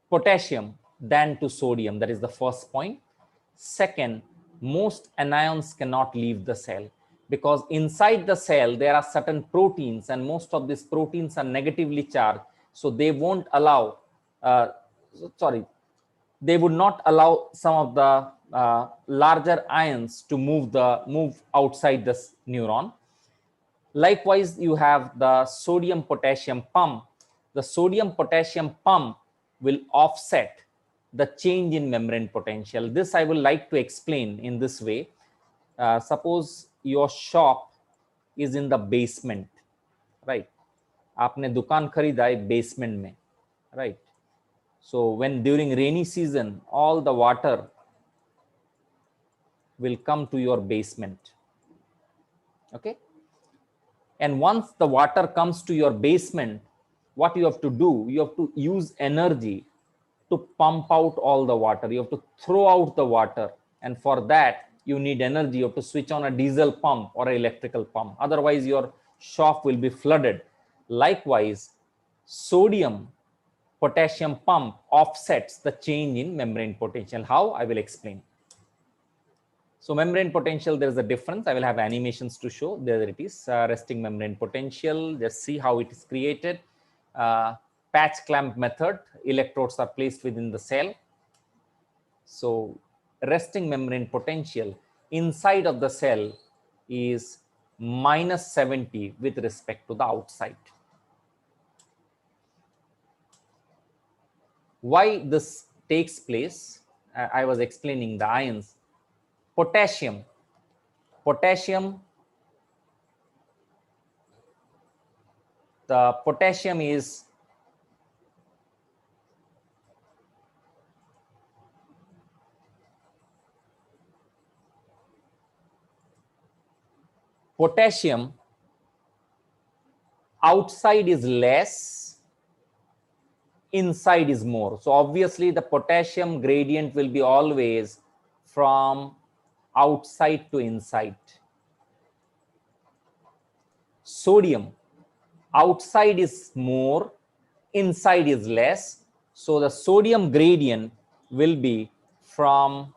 potassium than to sodium. That is the first point. Second, most anions cannot leave the cell, because inside the cell there are certain proteins, and most of these proteins are negatively charged. So they won't allow, they would not allow some of the larger ions to move outside this neuron. Likewise, you have the sodium potassium pump. The sodium potassium pump will offset the change in membrane potential. This I would like to explain in this way. Suppose your shop is in the basement, right? आपने दुकान खरीदा है basement में, right? So when during rainy season, all the water will come to your basement. Okay. And once the water comes to your basement, what you have to do, you have to use energy to pump out all the water. You have to throw out the water. And for that, you need energy. You have to switch on a diesel pump or an electrical pump. Otherwise, your shop will be flooded. Likewise, sodium potassium pump offsets the change in membrane potential. How? I will explain. So membrane potential, there is a difference. I will have animations to show. There it is, resting membrane potential. Just see how it is created. Patch clamp method, electrodes are placed within the cell. So resting membrane potential inside of the cell is -70 with respect to the outside. Why this takes place? I was explaining the ions. Potassium, the potassium is outside is less, inside is more. So obviously the potassium gradient will be always from outside to inside. Sodium, outside is more, inside is less. So the sodium gradient will be from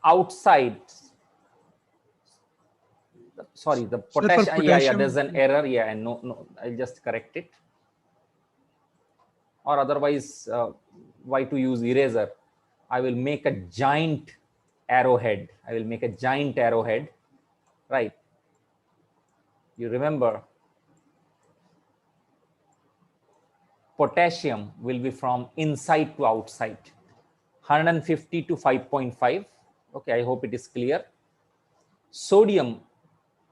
outside. Sorry, the Sir, for potassium. Yeah, potassium, there's an error. Yeah, and no, I'll just correct it. Or otherwise, why to use eraser? I will make a giant arrowhead. Right? You remember, potassium will be from inside to outside, 150 to 5.5. Okay, I hope it is clear. Sodium,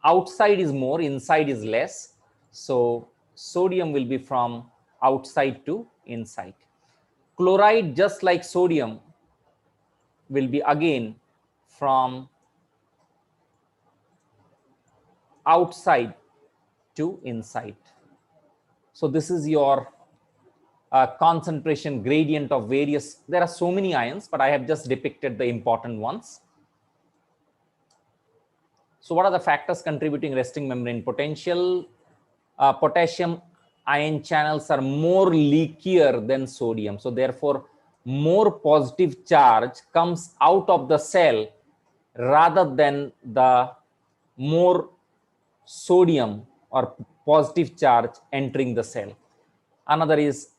outside is more, inside is less. So sodium will be from outside to inside. Chloride, just like sodium, will be again from outside to inside. So this is your concentration gradient of various. There are so many ions, but I have just depicted the important ones. So what are the factors contributing resting membrane potential? Potassium ion channels are more leakier than sodium. So therefore, more positive charge comes out of the cell rather than the more sodium or positive charge entering the cell. Another is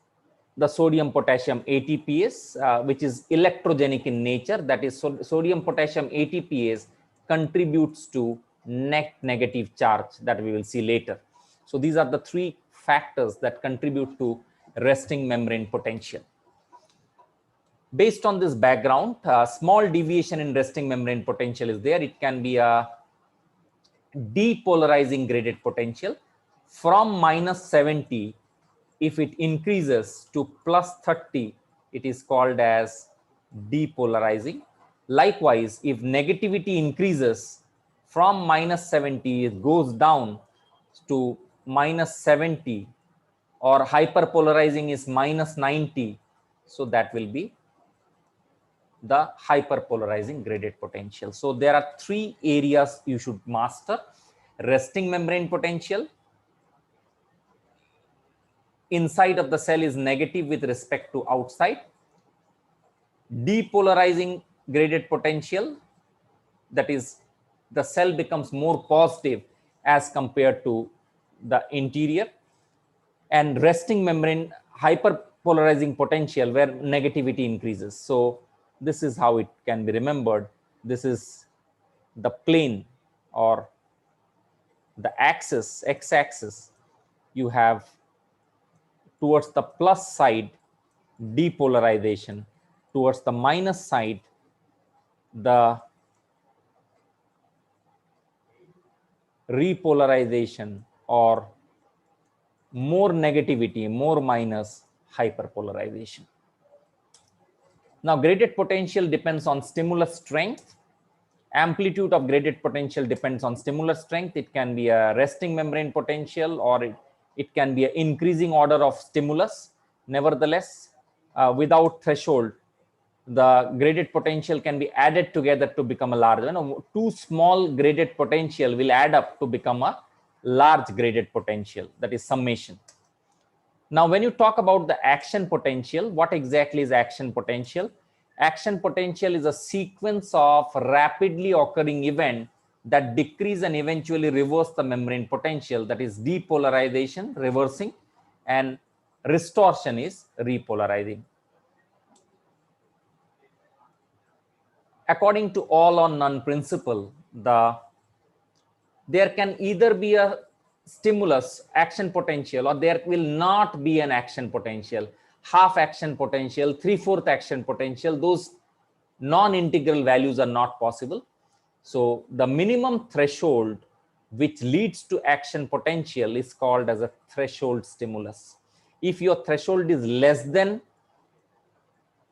the sodium potassium ATPase, which is electrogenic in nature. That is, sodium potassium ATPase contributes to net negative charge that we will see later. So these are the three factors that contribute to resting membrane potential. Based on this background, small deviation in resting membrane potential is there. It can be a depolarizing graded potential from -70. If it increases to +30, it is called as depolarizing. Likewise, if negativity increases from -70, it goes down to -70, or hyperpolarizing is -90, so that will be the hyperpolarizing graded potential. So there are three areas you should master: resting membrane potential, inside of the cell is negative with respect to outside; depolarizing graded potential, that is, the cell becomes more positive as compared to the interior; and resting membrane hyperpolarizing potential, where negativity increases. So this is how it can be remembered. This is the plane or the axis, x-axis. You have towards the plus side depolarization, towards the minus side the repolarization, or more negativity, more minus hyperpolarization. Now, graded potential depends on stimulus strength. Amplitude of graded potential depends on stimulus strength. It can be a resting membrane potential, or it can be an increasing order of stimulus. Nevertheless, without threshold, the graded potential can be added together to become a large. Two small graded potential will add up to become a large graded potential, that is summation. Now, when you talk about the action potential, what exactly is action potential? Action potential is a sequence of rapidly occurring event that decrease and eventually reverse the membrane potential, that is depolarization, reversing, and Distortion is repolarizing. According to all or none principle, there can either be a stimulus action potential or there will not be an action potential, half action potential, 3/4 action potential. Those non-integral values are not possible. So the minimum threshold which leads to action potential is called as a threshold stimulus. If your threshold is less than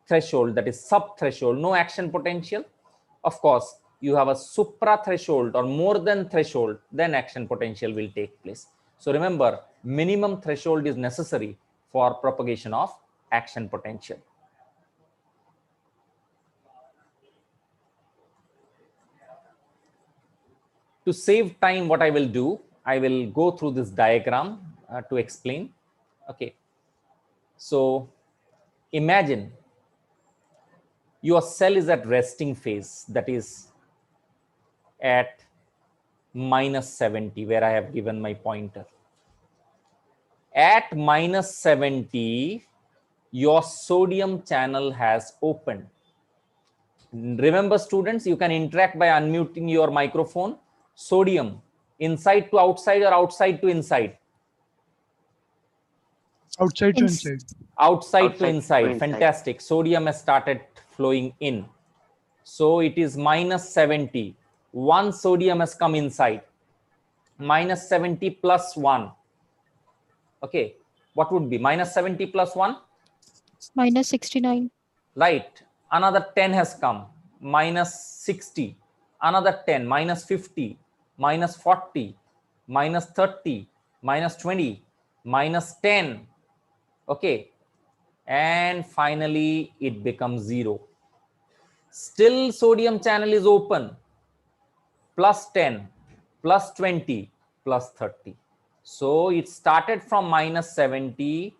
threshold, that is sub threshold, no action potential, of course you have a supra threshold or more than threshold, then action potential will take place. So remember, minimum threshold is necessary for propagation of action potential. To save time, what I will do, I will go through this diagram to explain. Okay, so imagine your cell is at resting phase, that is at -70, where I have given my pointer. At -70, your sodium channel has opened. Remember, students, you can interact by unmuting your microphone. Sodium, inside to outside or outside to inside? Outside to inside. Outside to inside. Fantastic. Sodium has started flowing in. So it is -70. One sodium has come inside. -70 plus 1. Okay. What would be -70 plus 1? -69. Right. Another 10 has come. -60. Another 10. -50. -40. -30. -20. -10. Okay. And finally, it becomes 0. Still sodium channel is open. +10, +20, +30. So it started from -70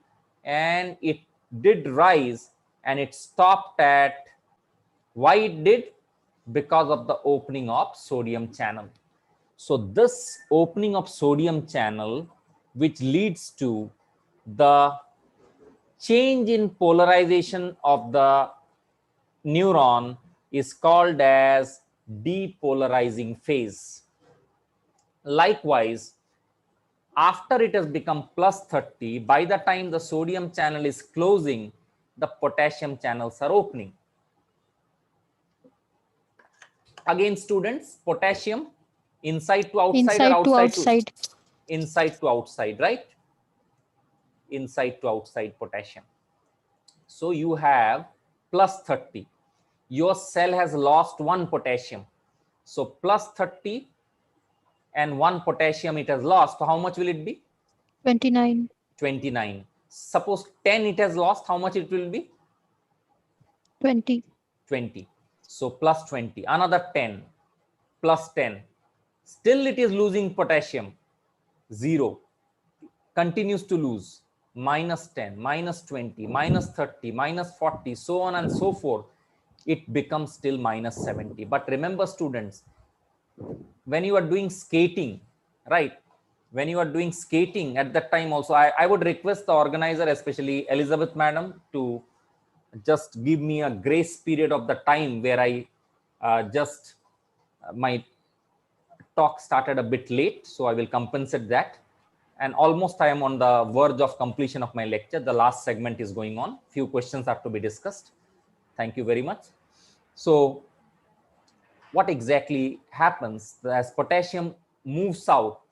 and it did rise and it stopped at, why it did? Because of the opening of sodium channel. So this opening of sodium channel, which leads to the change in polarization of the neuron, is called as depolarizing phase. Likewise, after it has become +30, by the time the sodium channel is closing, the potassium channels are opening. Again, students, potassium inside to outside Inside or outside to outside. inside to outside, right? Inside to outside potassium. So you have +30. Your cell has lost 1 potassium. So +30 and 1 potassium it has lost. So how much will it be? 29. 29. Suppose 10 it has lost, how much it will be? 20. 20. So +20. Another 10, +10. Still it is losing potassium. 0. Continues to lose. -10, -20, -30, -40, so on and so forth. It becomes still -70. But remember, students, when you are doing skating, right? When you are doing skating at that time also, I would request the organizer, especially Elizabeth madam, to just give me a grace period of the time where I my talk started a bit late, so I will compensate that. And almost I am on the verge of completion of my lecture. The last segment is going on. Few questions are to be discussed. Thank you very much. So what exactly happens as potassium moves out,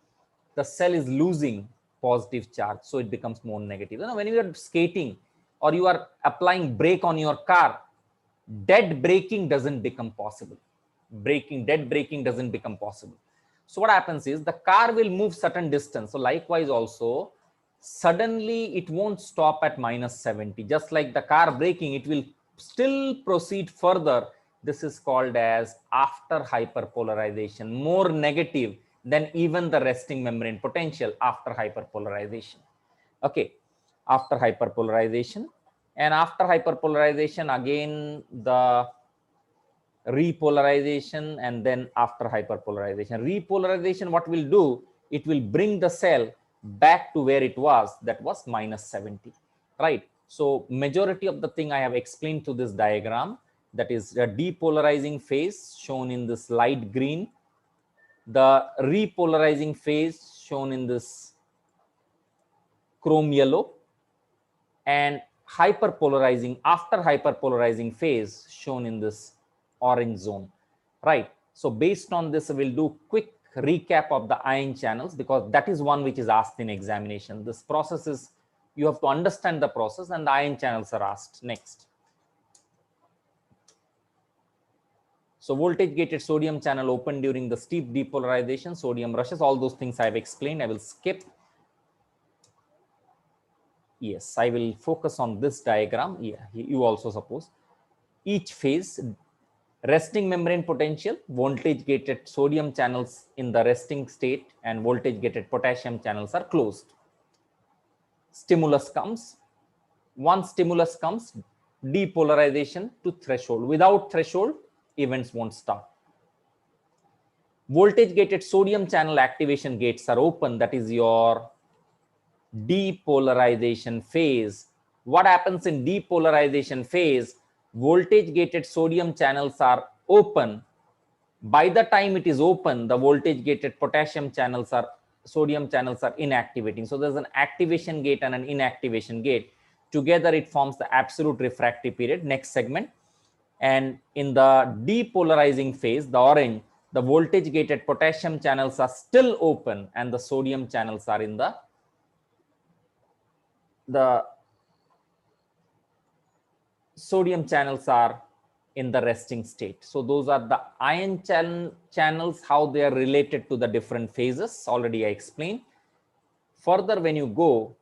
the cell is losing positive charge, so it becomes more negative. You know, when you are skating or you are applying brake on your car, dead braking doesn't become possible. Dead braking doesn't become possible. So what happens is the car will move certain distance. So likewise also, suddenly it won't stop at -70. Just like the car braking, it will still proceed further. This is called as after hyperpolarization, more negative than even the resting membrane potential after hyperpolarization. Okay, after hyperpolarization. And after hyperpolarization, again the repolarization, and then after hyperpolarization. Repolarization, what will do, it will bring the cell back to where it was, that was -70. right? So majority of the thing I have explained to this diagram, that is a depolarizing phase shown in this light green, the repolarizing phase shown in this chrome yellow, and hyperpolarizing, after hyperpolarizing phase shown in this orange zone, right? So based on this, we'll do quick recap of the ion channels, because that is one which is asked in examination. This process is, you have to understand the process, and the ion channels are asked next. So voltage gated sodium channel open during the steep depolarization, sodium rushes, all those things I've explained. I will skip. Yes, I will focus on this diagram. Yeah, you also suppose. Each phase, resting membrane potential, voltage gated sodium channels in the resting state and voltage gated potassium channels are closed. Stimulus comes. Once stimulus comes, depolarization to threshold. Without threshold, events won't start. Voltage gated sodium channel activation gates are open. That is your depolarization phase. What happens in depolarization phase? Voltage gated sodium channels are open. By the time it is open, the voltage gated potassium channels are, sodium channels are inactivating. So there's an activation gate and an inactivation gate. Together it forms the absolute refractory period. Next segment. And in the depolarizing phase, the orange, the voltage gated potassium channels are still open and the sodium channels are in the sodium channels are in the resting state. So those are the ion channels, how they are related to the different phases. Already I explained. Further, when you go,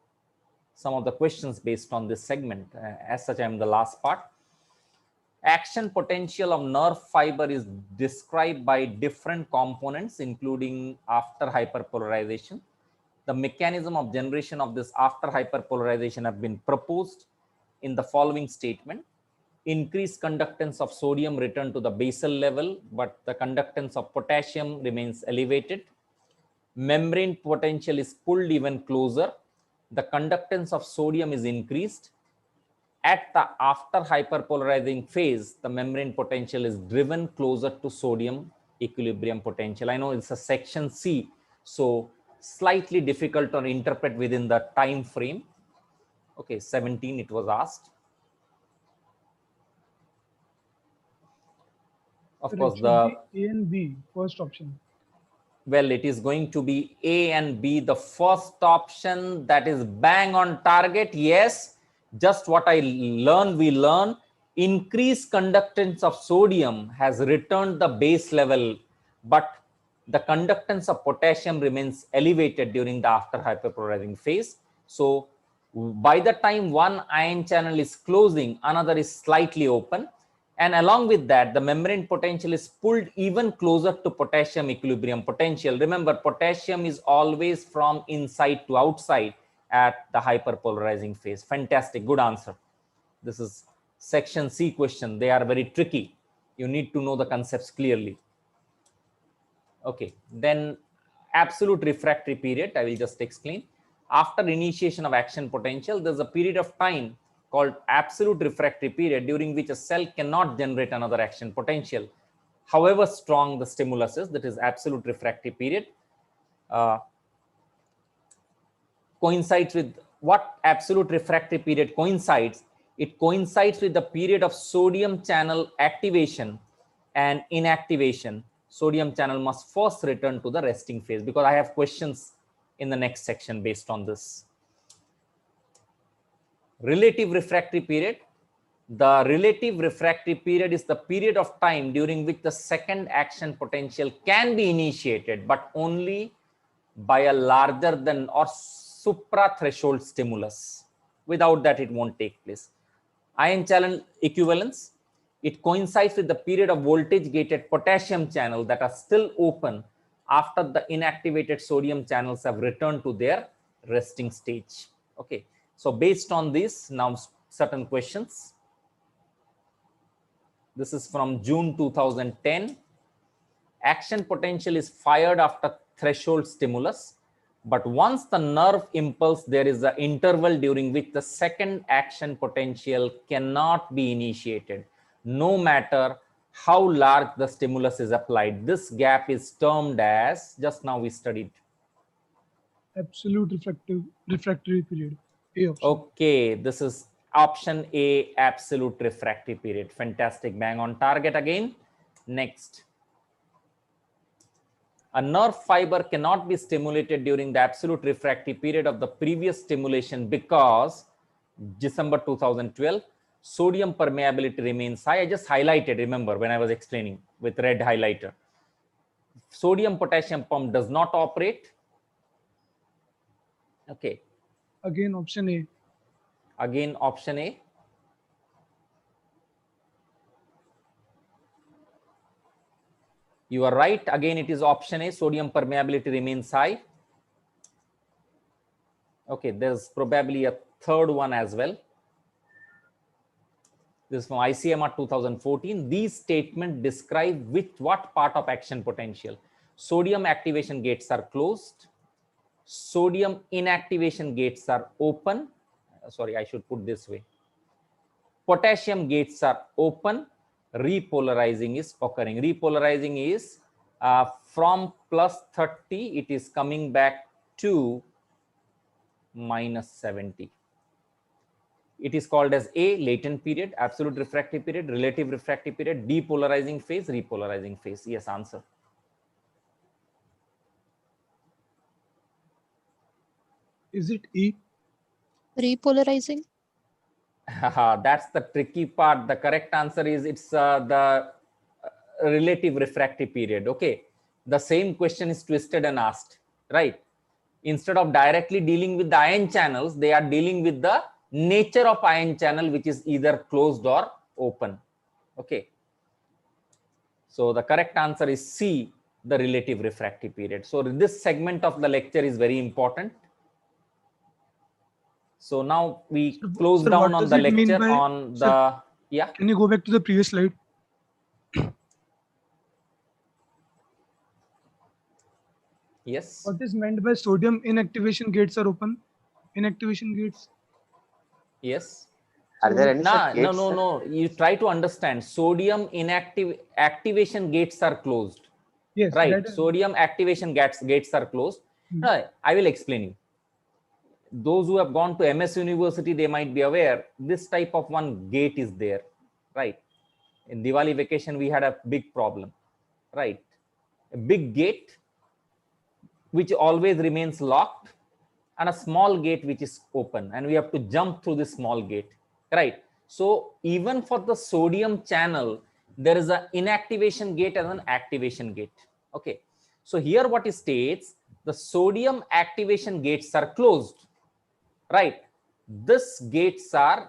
some of the questions based on this segment, as such, I am the last part. Action potential of nerve fiber is described by different components, including after hyperpolarization. The mechanism of generation of this after hyperpolarization have been proposed in the following statement. Increased conductance of sodium return to the basal level, but the conductance of potassium remains elevated. Membrane potential is pulled even closer. The conductance of sodium is increased. At the after hyperpolarizing phase, the membrane potential is driven closer to sodium equilibrium potential. I know it's a section C, so slightly difficult to interpret within the time frame. Okay, 17 it was asked. Of Sir, course, it should the be A and B, first option. well, it is going to be A and B. The first option, that is bang on target. Yes, just what I learned, we learn. Increased conductance of sodium has returned the base level, but the conductance of potassium remains elevated during the after hyperpolarizing phase. So by the time one ion channel is closing, another is slightly open. And along with that, the membrane potential is pulled even closer to potassium equilibrium potential. Remember, potassium is always from inside to outside at the hyperpolarizing phase. Fantastic, good answer. This is section C question. They are very tricky. You need to know the concepts clearly. Okay, then absolute refractory period, I will just explain. After initiation of action potential, there's a period of time called absolute refractory period during which a cell cannot generate another action potential. However strong the stimulus is, that is absolute refractory period. Coincides with what absolute refractory period coincides? It coincides with the period of sodium channel activation and inactivation. Sodium channel must first return to the resting phase, because I have questions in the next section based on this. Relative refractory period. The relative refractory period is the period of time during which the second action potential can be initiated, but only by a larger than or supra threshold stimulus. Without that, it won't take place. Ion channel equivalence. It coincides with the period of voltage gated potassium channel that are still open after the inactivated sodium channels have returned to their resting stage. Okay, so based on this, now certain questions. This is from June 2010. Action potential is fired after threshold stimulus. But once the nerve impulse, there is an interval during which the second action potential cannot be initiated, no matter how large the stimulus is applied. This gap is termed as, just now we studied. Absolute refractory period. A option. Okay, this is option A, absolute refractory period. Fantastic, bang on target again. Next. A nerve fiber cannot be stimulated during the absolute refractory period of the previous stimulation because December 2012, sodium permeability remains high. I just highlighted, remember, when I was explaining with red highlighter. Sodium potassium pump does not operate. Okay. Again, option A. Again, option A. You are right. Again, it is option A. Sodium permeability remains high. Okay, there's probably a third one as well. This is from ICMR 2014. These statements describe what part of action potential. Sodium activation gates are closed. Sodium inactivation gates are open. Sorry, I should put this way. Potassium gates are open. Repolarizing is occurring. Repolarizing is from plus 30, it is coming back to minus 70. It is called as A, latent period, absolute refractory period, relative refractory period, depolarizing phase, repolarizing phase. Yes, answer. Is it E? Repolarizing. That's the tricky part. The correct answer is it's the relative refractory period. Okay. The same question is twisted and asked, right? Instead of directly dealing with the ion channels, they are dealing with the nature of ion channel, which is either closed or open. Okay. So the correct answer is C, the relative refractory period. So this segment of the lecture is very important. So now we close Sir, down what on does the it mean lecture by- on Sir, the, yeah. Can you go back to the previous slide? Yes. What is meant by sodium inactivation gates are open? Inactivation gates? Yes. Are there any Nah, such no, gates, no, sir? no. You try to understand. Sodium activation gates are closed. Yes. Right. That is, Sodium activation gates are closed. No, I will explain you. Those who have gone to MS University, they might be aware this type of one gate is there. Right. In Diwali vacation, we had a big problem. Right. A big gate which always remains locked, and a small gate which is open, and we have to jump through this small gate, right? So even for the sodium channel, there is an inactivation gate and an activation gate. Okay, so here what it states, the sodium activation gates are closed, right? This gates are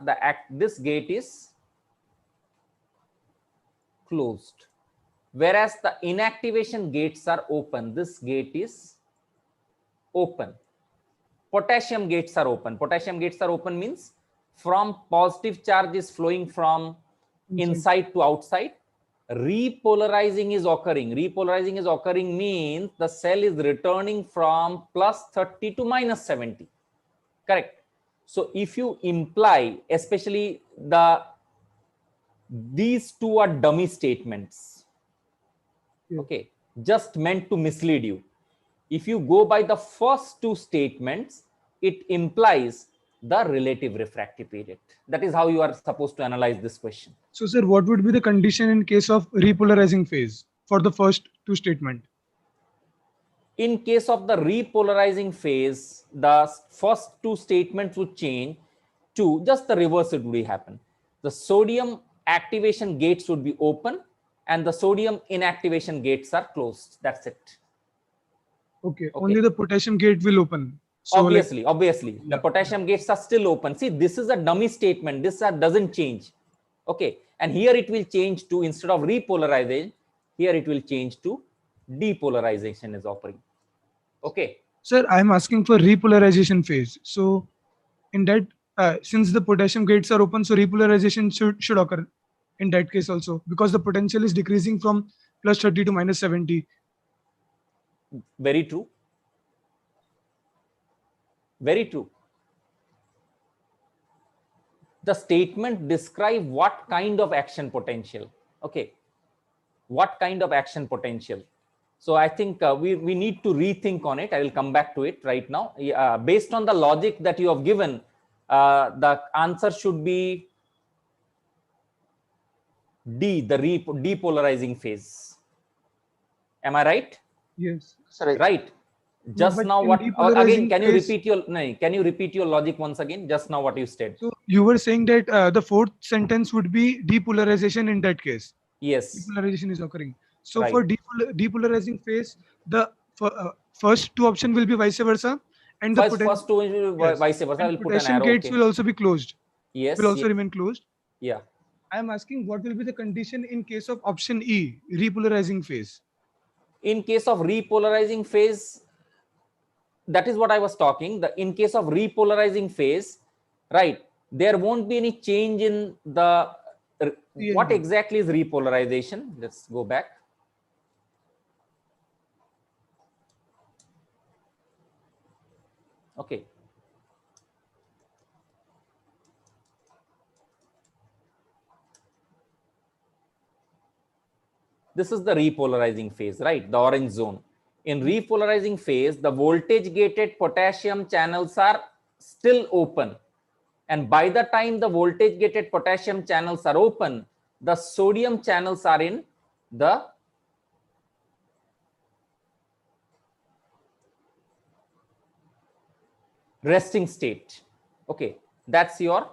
this gate is closed, whereas the inactivation gates are open. This gate is open. Potassium gates are open. Potassium gates are open means from positive charge is flowing from inside to outside. Repolarizing is occurring. Repolarizing is occurring means the cell is returning from plus 30 to minus 70. Correct. So if you imply, especially these two are dummy statements. Okay, just meant to mislead you. If you go by the first two statements, it implies the relative refractory period. That is how you are supposed to analyze this question. so, sir, what would be the condition in case of repolarizing phase for the first two statement? In case of the repolarizing phase, the first two statements would change to just the reverse. It would happen. The sodium activation gates would be open and the sodium inactivation gates are closed. That's it. Okay. Only the potassium gate will open. So obviously, yeah. the potassium gates are still open. See, this is a dummy statement. This doesn't change. Okay. And here it will change to, instead of repolarization, here it will change to depolarization is occurring. Okay. Sir, I am asking for repolarization phase. So in that, since the potassium gates are open, so repolarization should occur in that case also, because the potential is decreasing from plus 30 to minus 70. Very true. Very true. The statement describe what kind of action potential. Okay, what kind of action potential. So I think we need to rethink on it. I will come back to it right now. Based on the logic that you have given, the answer should be D, the depolarizing phase. Am I right? Yes. Sorry. Right. No, Just but now in what again, depolarizing can you phase, repeat your no, can you repeat your logic once again? Just now what you said. so you were saying that the fourth sentence would be depolarization in that case. Yes. Depolarization is occurring. So Right. for depolarizing phase, the first two option will be vice versa, and the First two yes, vice versa. I and will put an potassium arrow. gates Okay. will also be closed. Will Yes. also Yes. remain closed. Yeah. I am asking what will be the condition in case of option E, repolarizing phase. In case of repolarizing phase, that is what I was talking. In case of repolarizing phase, right, there won't be any change in the what CNV. exactly is repolarization. Let's go back. Okay. This is the repolarizing phase, right? The orange zone. In repolarizing phase, the voltage gated potassium channels are still open. And by the time the voltage gated potassium channels are open, the sodium channels are in the resting state. Okay, that's your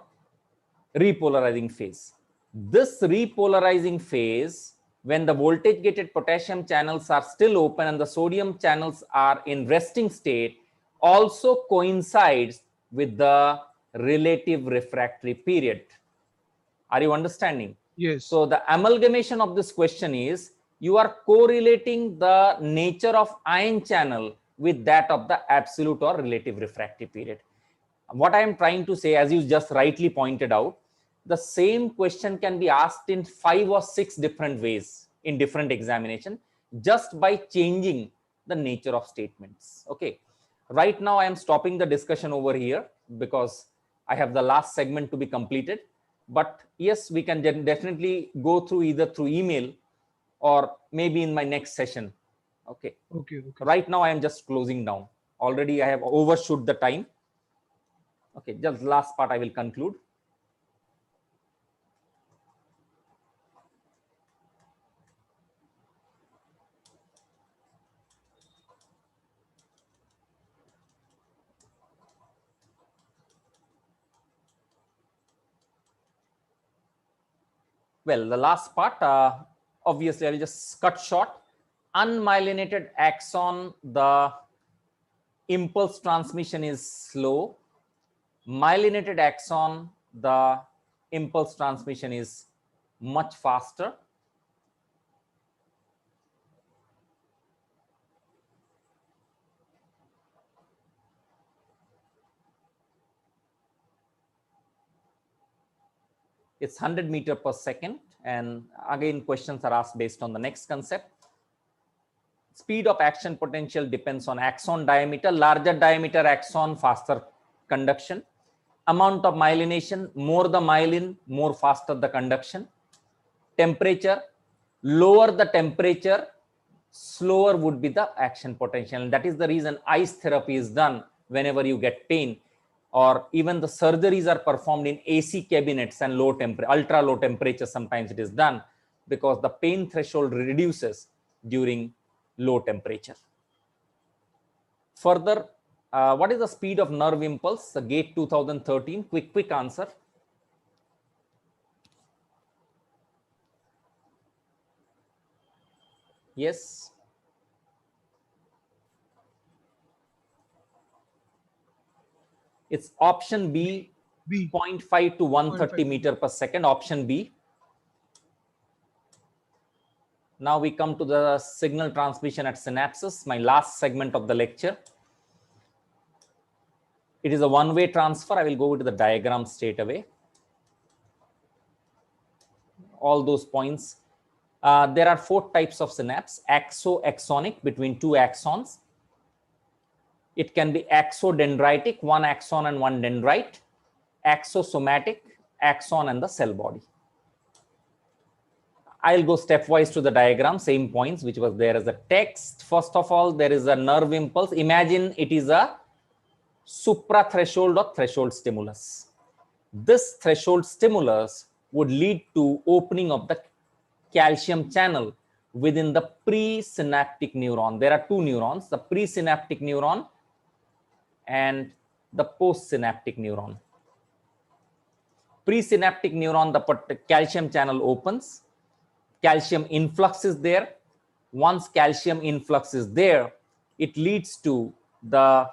repolarizing phase. This repolarizing phase, when the voltage gated potassium channels are still open and the sodium channels are in resting state, also coincides with the relative refractory period. Are you understanding? Yes. So the amalgamation of this question is you are correlating the nature of ion channel with that of the absolute or relative refractory period. What I am trying to say, as you just rightly pointed out, the same question can be asked in 5 or 6 different ways in different examination just by changing the nature of statements. Okay. Right now I am stopping the discussion over here because I have the last segment to be completed. But yes, we can definitely go through either through email or maybe in my next session. Okay. Okay. Right now I am just closing down. Already I have overshoot the time. Okay, just last part I will conclude. Well, the last part, obviously I will just cut short. Unmyelinated axon, the impulse transmission is slow. Myelinated axon, the impulse transmission is much faster. It's 100 meters per second. And again, questions are asked based on the next concept. Speed of action potential depends on axon diameter. Larger diameter axon, faster conduction. Amount of myelination, more the myelin, more faster the conduction. Temperature, lower the temperature, slower would be the action potential. And that is the reason ice therapy is done whenever you get pain, or even the surgeries are performed in AC cabinets and low temperature, ultra low temperature. Sometimes it is done because the pain threshold reduces during low temperature. Further, what is the speed of nerve impulse? The GATE 2013, quick answer. Yes. It's option B, B. 0.5 to 130 0.5. meter per second, option B. Now we come to the signal transmission at synapses, my last segment of the lecture. It is a one-way transfer. I will go to the diagram straight away. All those points. There are 4 types of synapse: axo-axonic, between 2 axons. It can be axodendritic, one axon and one dendrite, axosomatic, axon and the cell body. I'll go stepwise to the diagram, same points which was there as a text. First of all, there is a nerve impulse. Imagine it is a suprathreshold or threshold stimulus. This threshold stimulus would lead to opening of the calcium channel within the presynaptic neuron. There are two neurons, the presynaptic neuron and the postsynaptic neuron. Presynaptic neuron, the calcium channel opens, calcium influx is there. Once calcium influx is there, it leads to the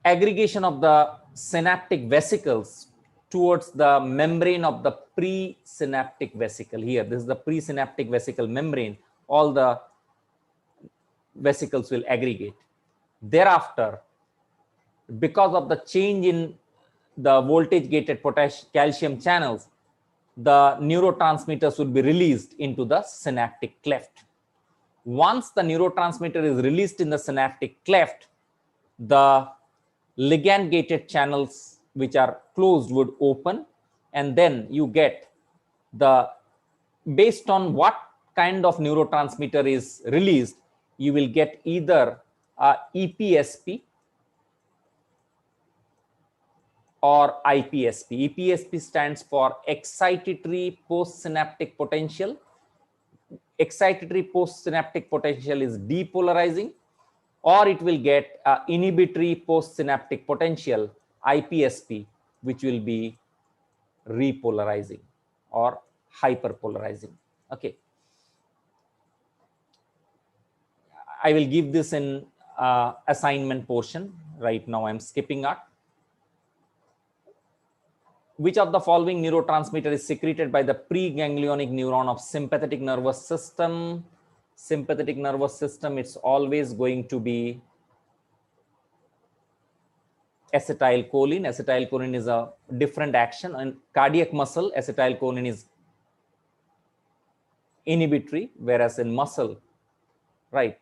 aggregation of the synaptic vesicles towards the membrane of the presynaptic vesicle. Here, this is the presynaptic vesicle membrane. All the vesicles will aggregate. Thereafter, because of the change in the voltage gated calcium channels, the neurotransmitters will be released into the synaptic cleft. Once the neurotransmitter is released in the synaptic cleft, the ligand gated channels which are closed would open, and then you get the, based on what kind of neurotransmitter is released, you will get either EPSP or IPSP. EPSP stands for excitatory postsynaptic potential. Excitatory postsynaptic potential is depolarizing, or it will get inhibitory postsynaptic potential, IPSP, which will be repolarizing or hyperpolarizing. Okay. I will give this in assignment portion. Right now I'm skipping out. Which of the following neurotransmitter is secreted by the preganglionic neuron of sympathetic nervous system? Sympathetic nervous system, it's always going to be acetylcholine. Acetylcholine is a different action. And cardiac muscle, acetylcholine is inhibitory, whereas in muscle, right,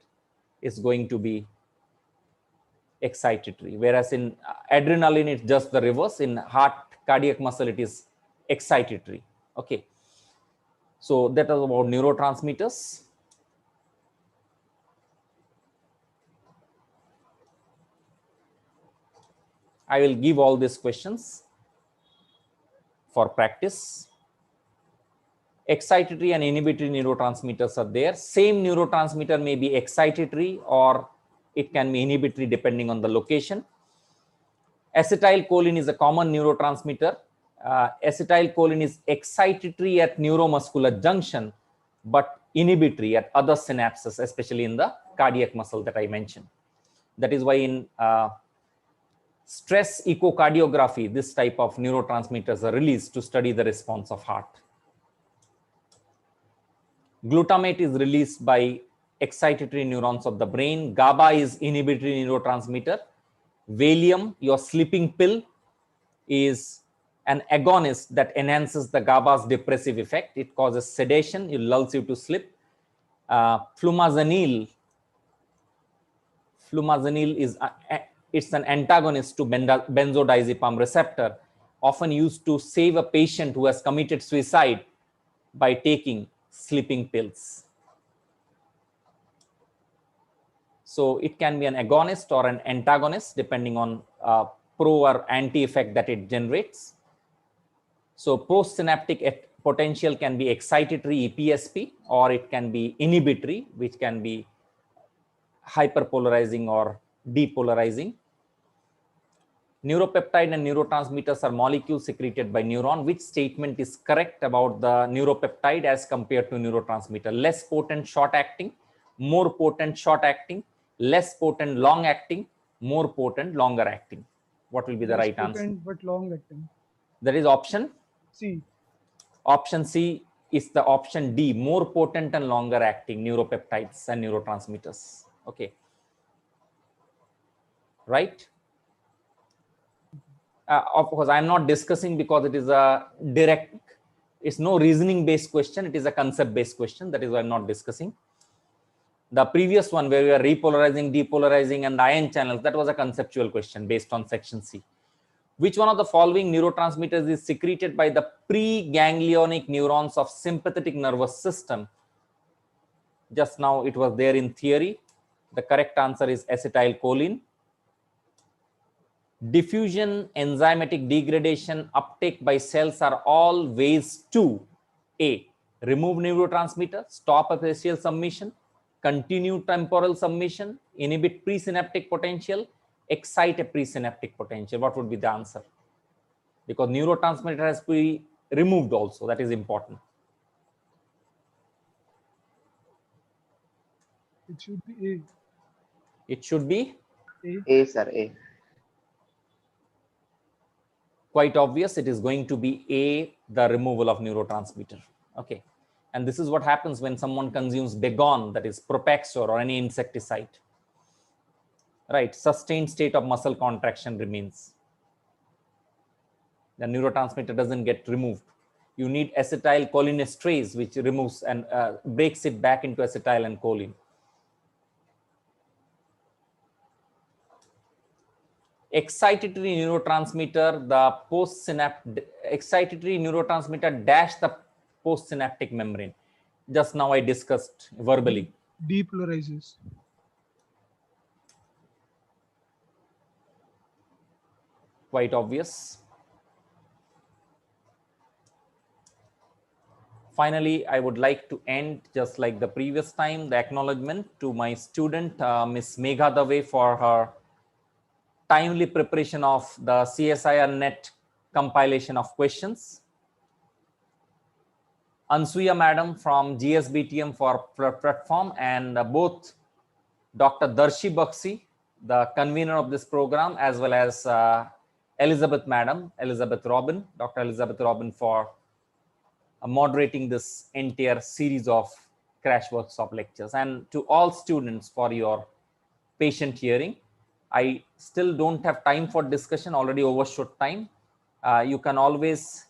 is going to be excitatory. Whereas in adrenaline, it's just the reverse. In heart, cardiac muscle, it is excitatory. Okay. So that is about neurotransmitters. I will give all these questions for practice. Excitatory and inhibitory neurotransmitters are there. Same neurotransmitter may be excitatory or it can be inhibitory depending on the location. Acetylcholine is a common neurotransmitter. Acetylcholine is excitatory at neuromuscular junction, but inhibitory at other synapses, especially in the cardiac muscle that I mentioned. That is why in stress echocardiography, this type of neurotransmitters are released to study the response of heart. Glutamate is released by excitatory neurons of the brain. GABA is inhibitory neurotransmitter. Valium, your sleeping pill, is an agonist that enhances the GABA's depressive effect. It causes sedation, it lulls you to sleep. Flumazanil is it's an antagonist to benzodiazepam receptor, often used to save a patient who has committed suicide by taking sleeping pills. So it can be an agonist or an antagonist depending on pro or anti effect that it generates. So postsynaptic potential can be excitatory, EPSP, or it can be inhibitory, which can be hyperpolarizing or depolarizing. Neuropeptide and neurotransmitters are molecules secreted by neuron. Which statement is correct about the neuropeptide as compared to neurotransmitter? Less potent short acting, more potent short acting, less potent long acting, more potent longer acting. What will be the right answer? But long acting. That is option C. Option C is the option D, more potent and longer acting neuropeptides and neurotransmitters. Okay. Right? Of course, I'm not discussing because it is a direct, it's no reasoning based question. It is a concept based question. That is why I'm not discussing. The previous one where we are repolarizing, depolarizing, and ion channels, that was a conceptual question based on section C. Which one of the following neurotransmitters is secreted by the preganglionic neurons of sympathetic nervous system? Just now it was there in theory. The correct answer is acetylcholine. Diffusion, enzymatic degradation, uptake by cells are all ways to A. Remove neurotransmitter, stop facial submission, continue temporal submission, inhibit presynaptic potential, excite a presynaptic potential. What would be the answer? Because neurotransmitter has to be removed also. That is important. It should be A. It should be A, sir, A. quite obvious. It is going to be A, the removal of neurotransmitter. Okay. And this is what happens when someone consumes Begon, that is Propaxor or any insecticide. Right. Sustained state of muscle contraction remains. The neurotransmitter doesn't get removed. You need acetylcholinesterase, which removes and breaks it back into acetyl and choline. Excitatory neurotransmitter, the postsynaptic excitatory neurotransmitter dash the postsynaptic membrane. Just now I discussed verbally. Depolarizes. Quite obvious. Finally, I would like to end just like the previous time, the acknowledgement to my student, Ms. Megha Dave, for her timely preparation of the CSIR-NET compilation of questions. Ansuya Madam from GSBTM for platform, and both Dr. Darshi Bakshi, the convener of this program, as well as Elizabeth Madam, Elizabeth Robin, Dr. Elizabeth Robin for moderating this entire series of crash workshop lectures, and to all students for your patient hearing. I still don't have time for discussion, already overshot time. You can always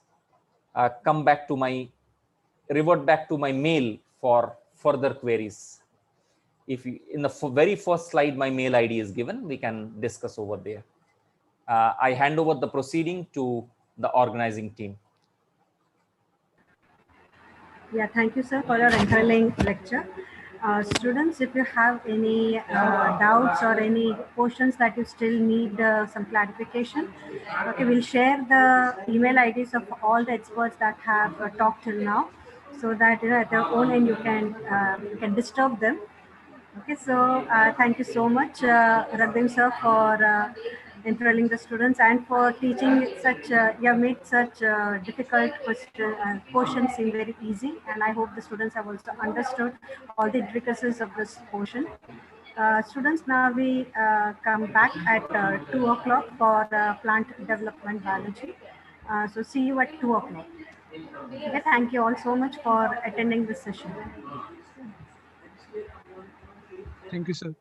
come back to my, revert back to my mail for further queries. If you, in the very first slide, my mail ID is given, we can discuss over there. I hand over the proceeding to the organizing team. Yeah, thank you, sir, for your enthralling lecture. Students, if you have any doubts or any questions that you still need some clarification, okay, we'll share the email IDs of all the experts that have talked till now, so that at your own end you can disturb them. Okay, so thank you so much, Raghav sir, for enthralling the students and for teaching such, you have made such difficult portions seem very easy, and I hope the students have also understood all the intricacies of this portion. Students, now we come back at 2 o'clock for plant development biology. So see you at 2 o'clock. Okay, thank you all so much for attending this session. Thank you, sir.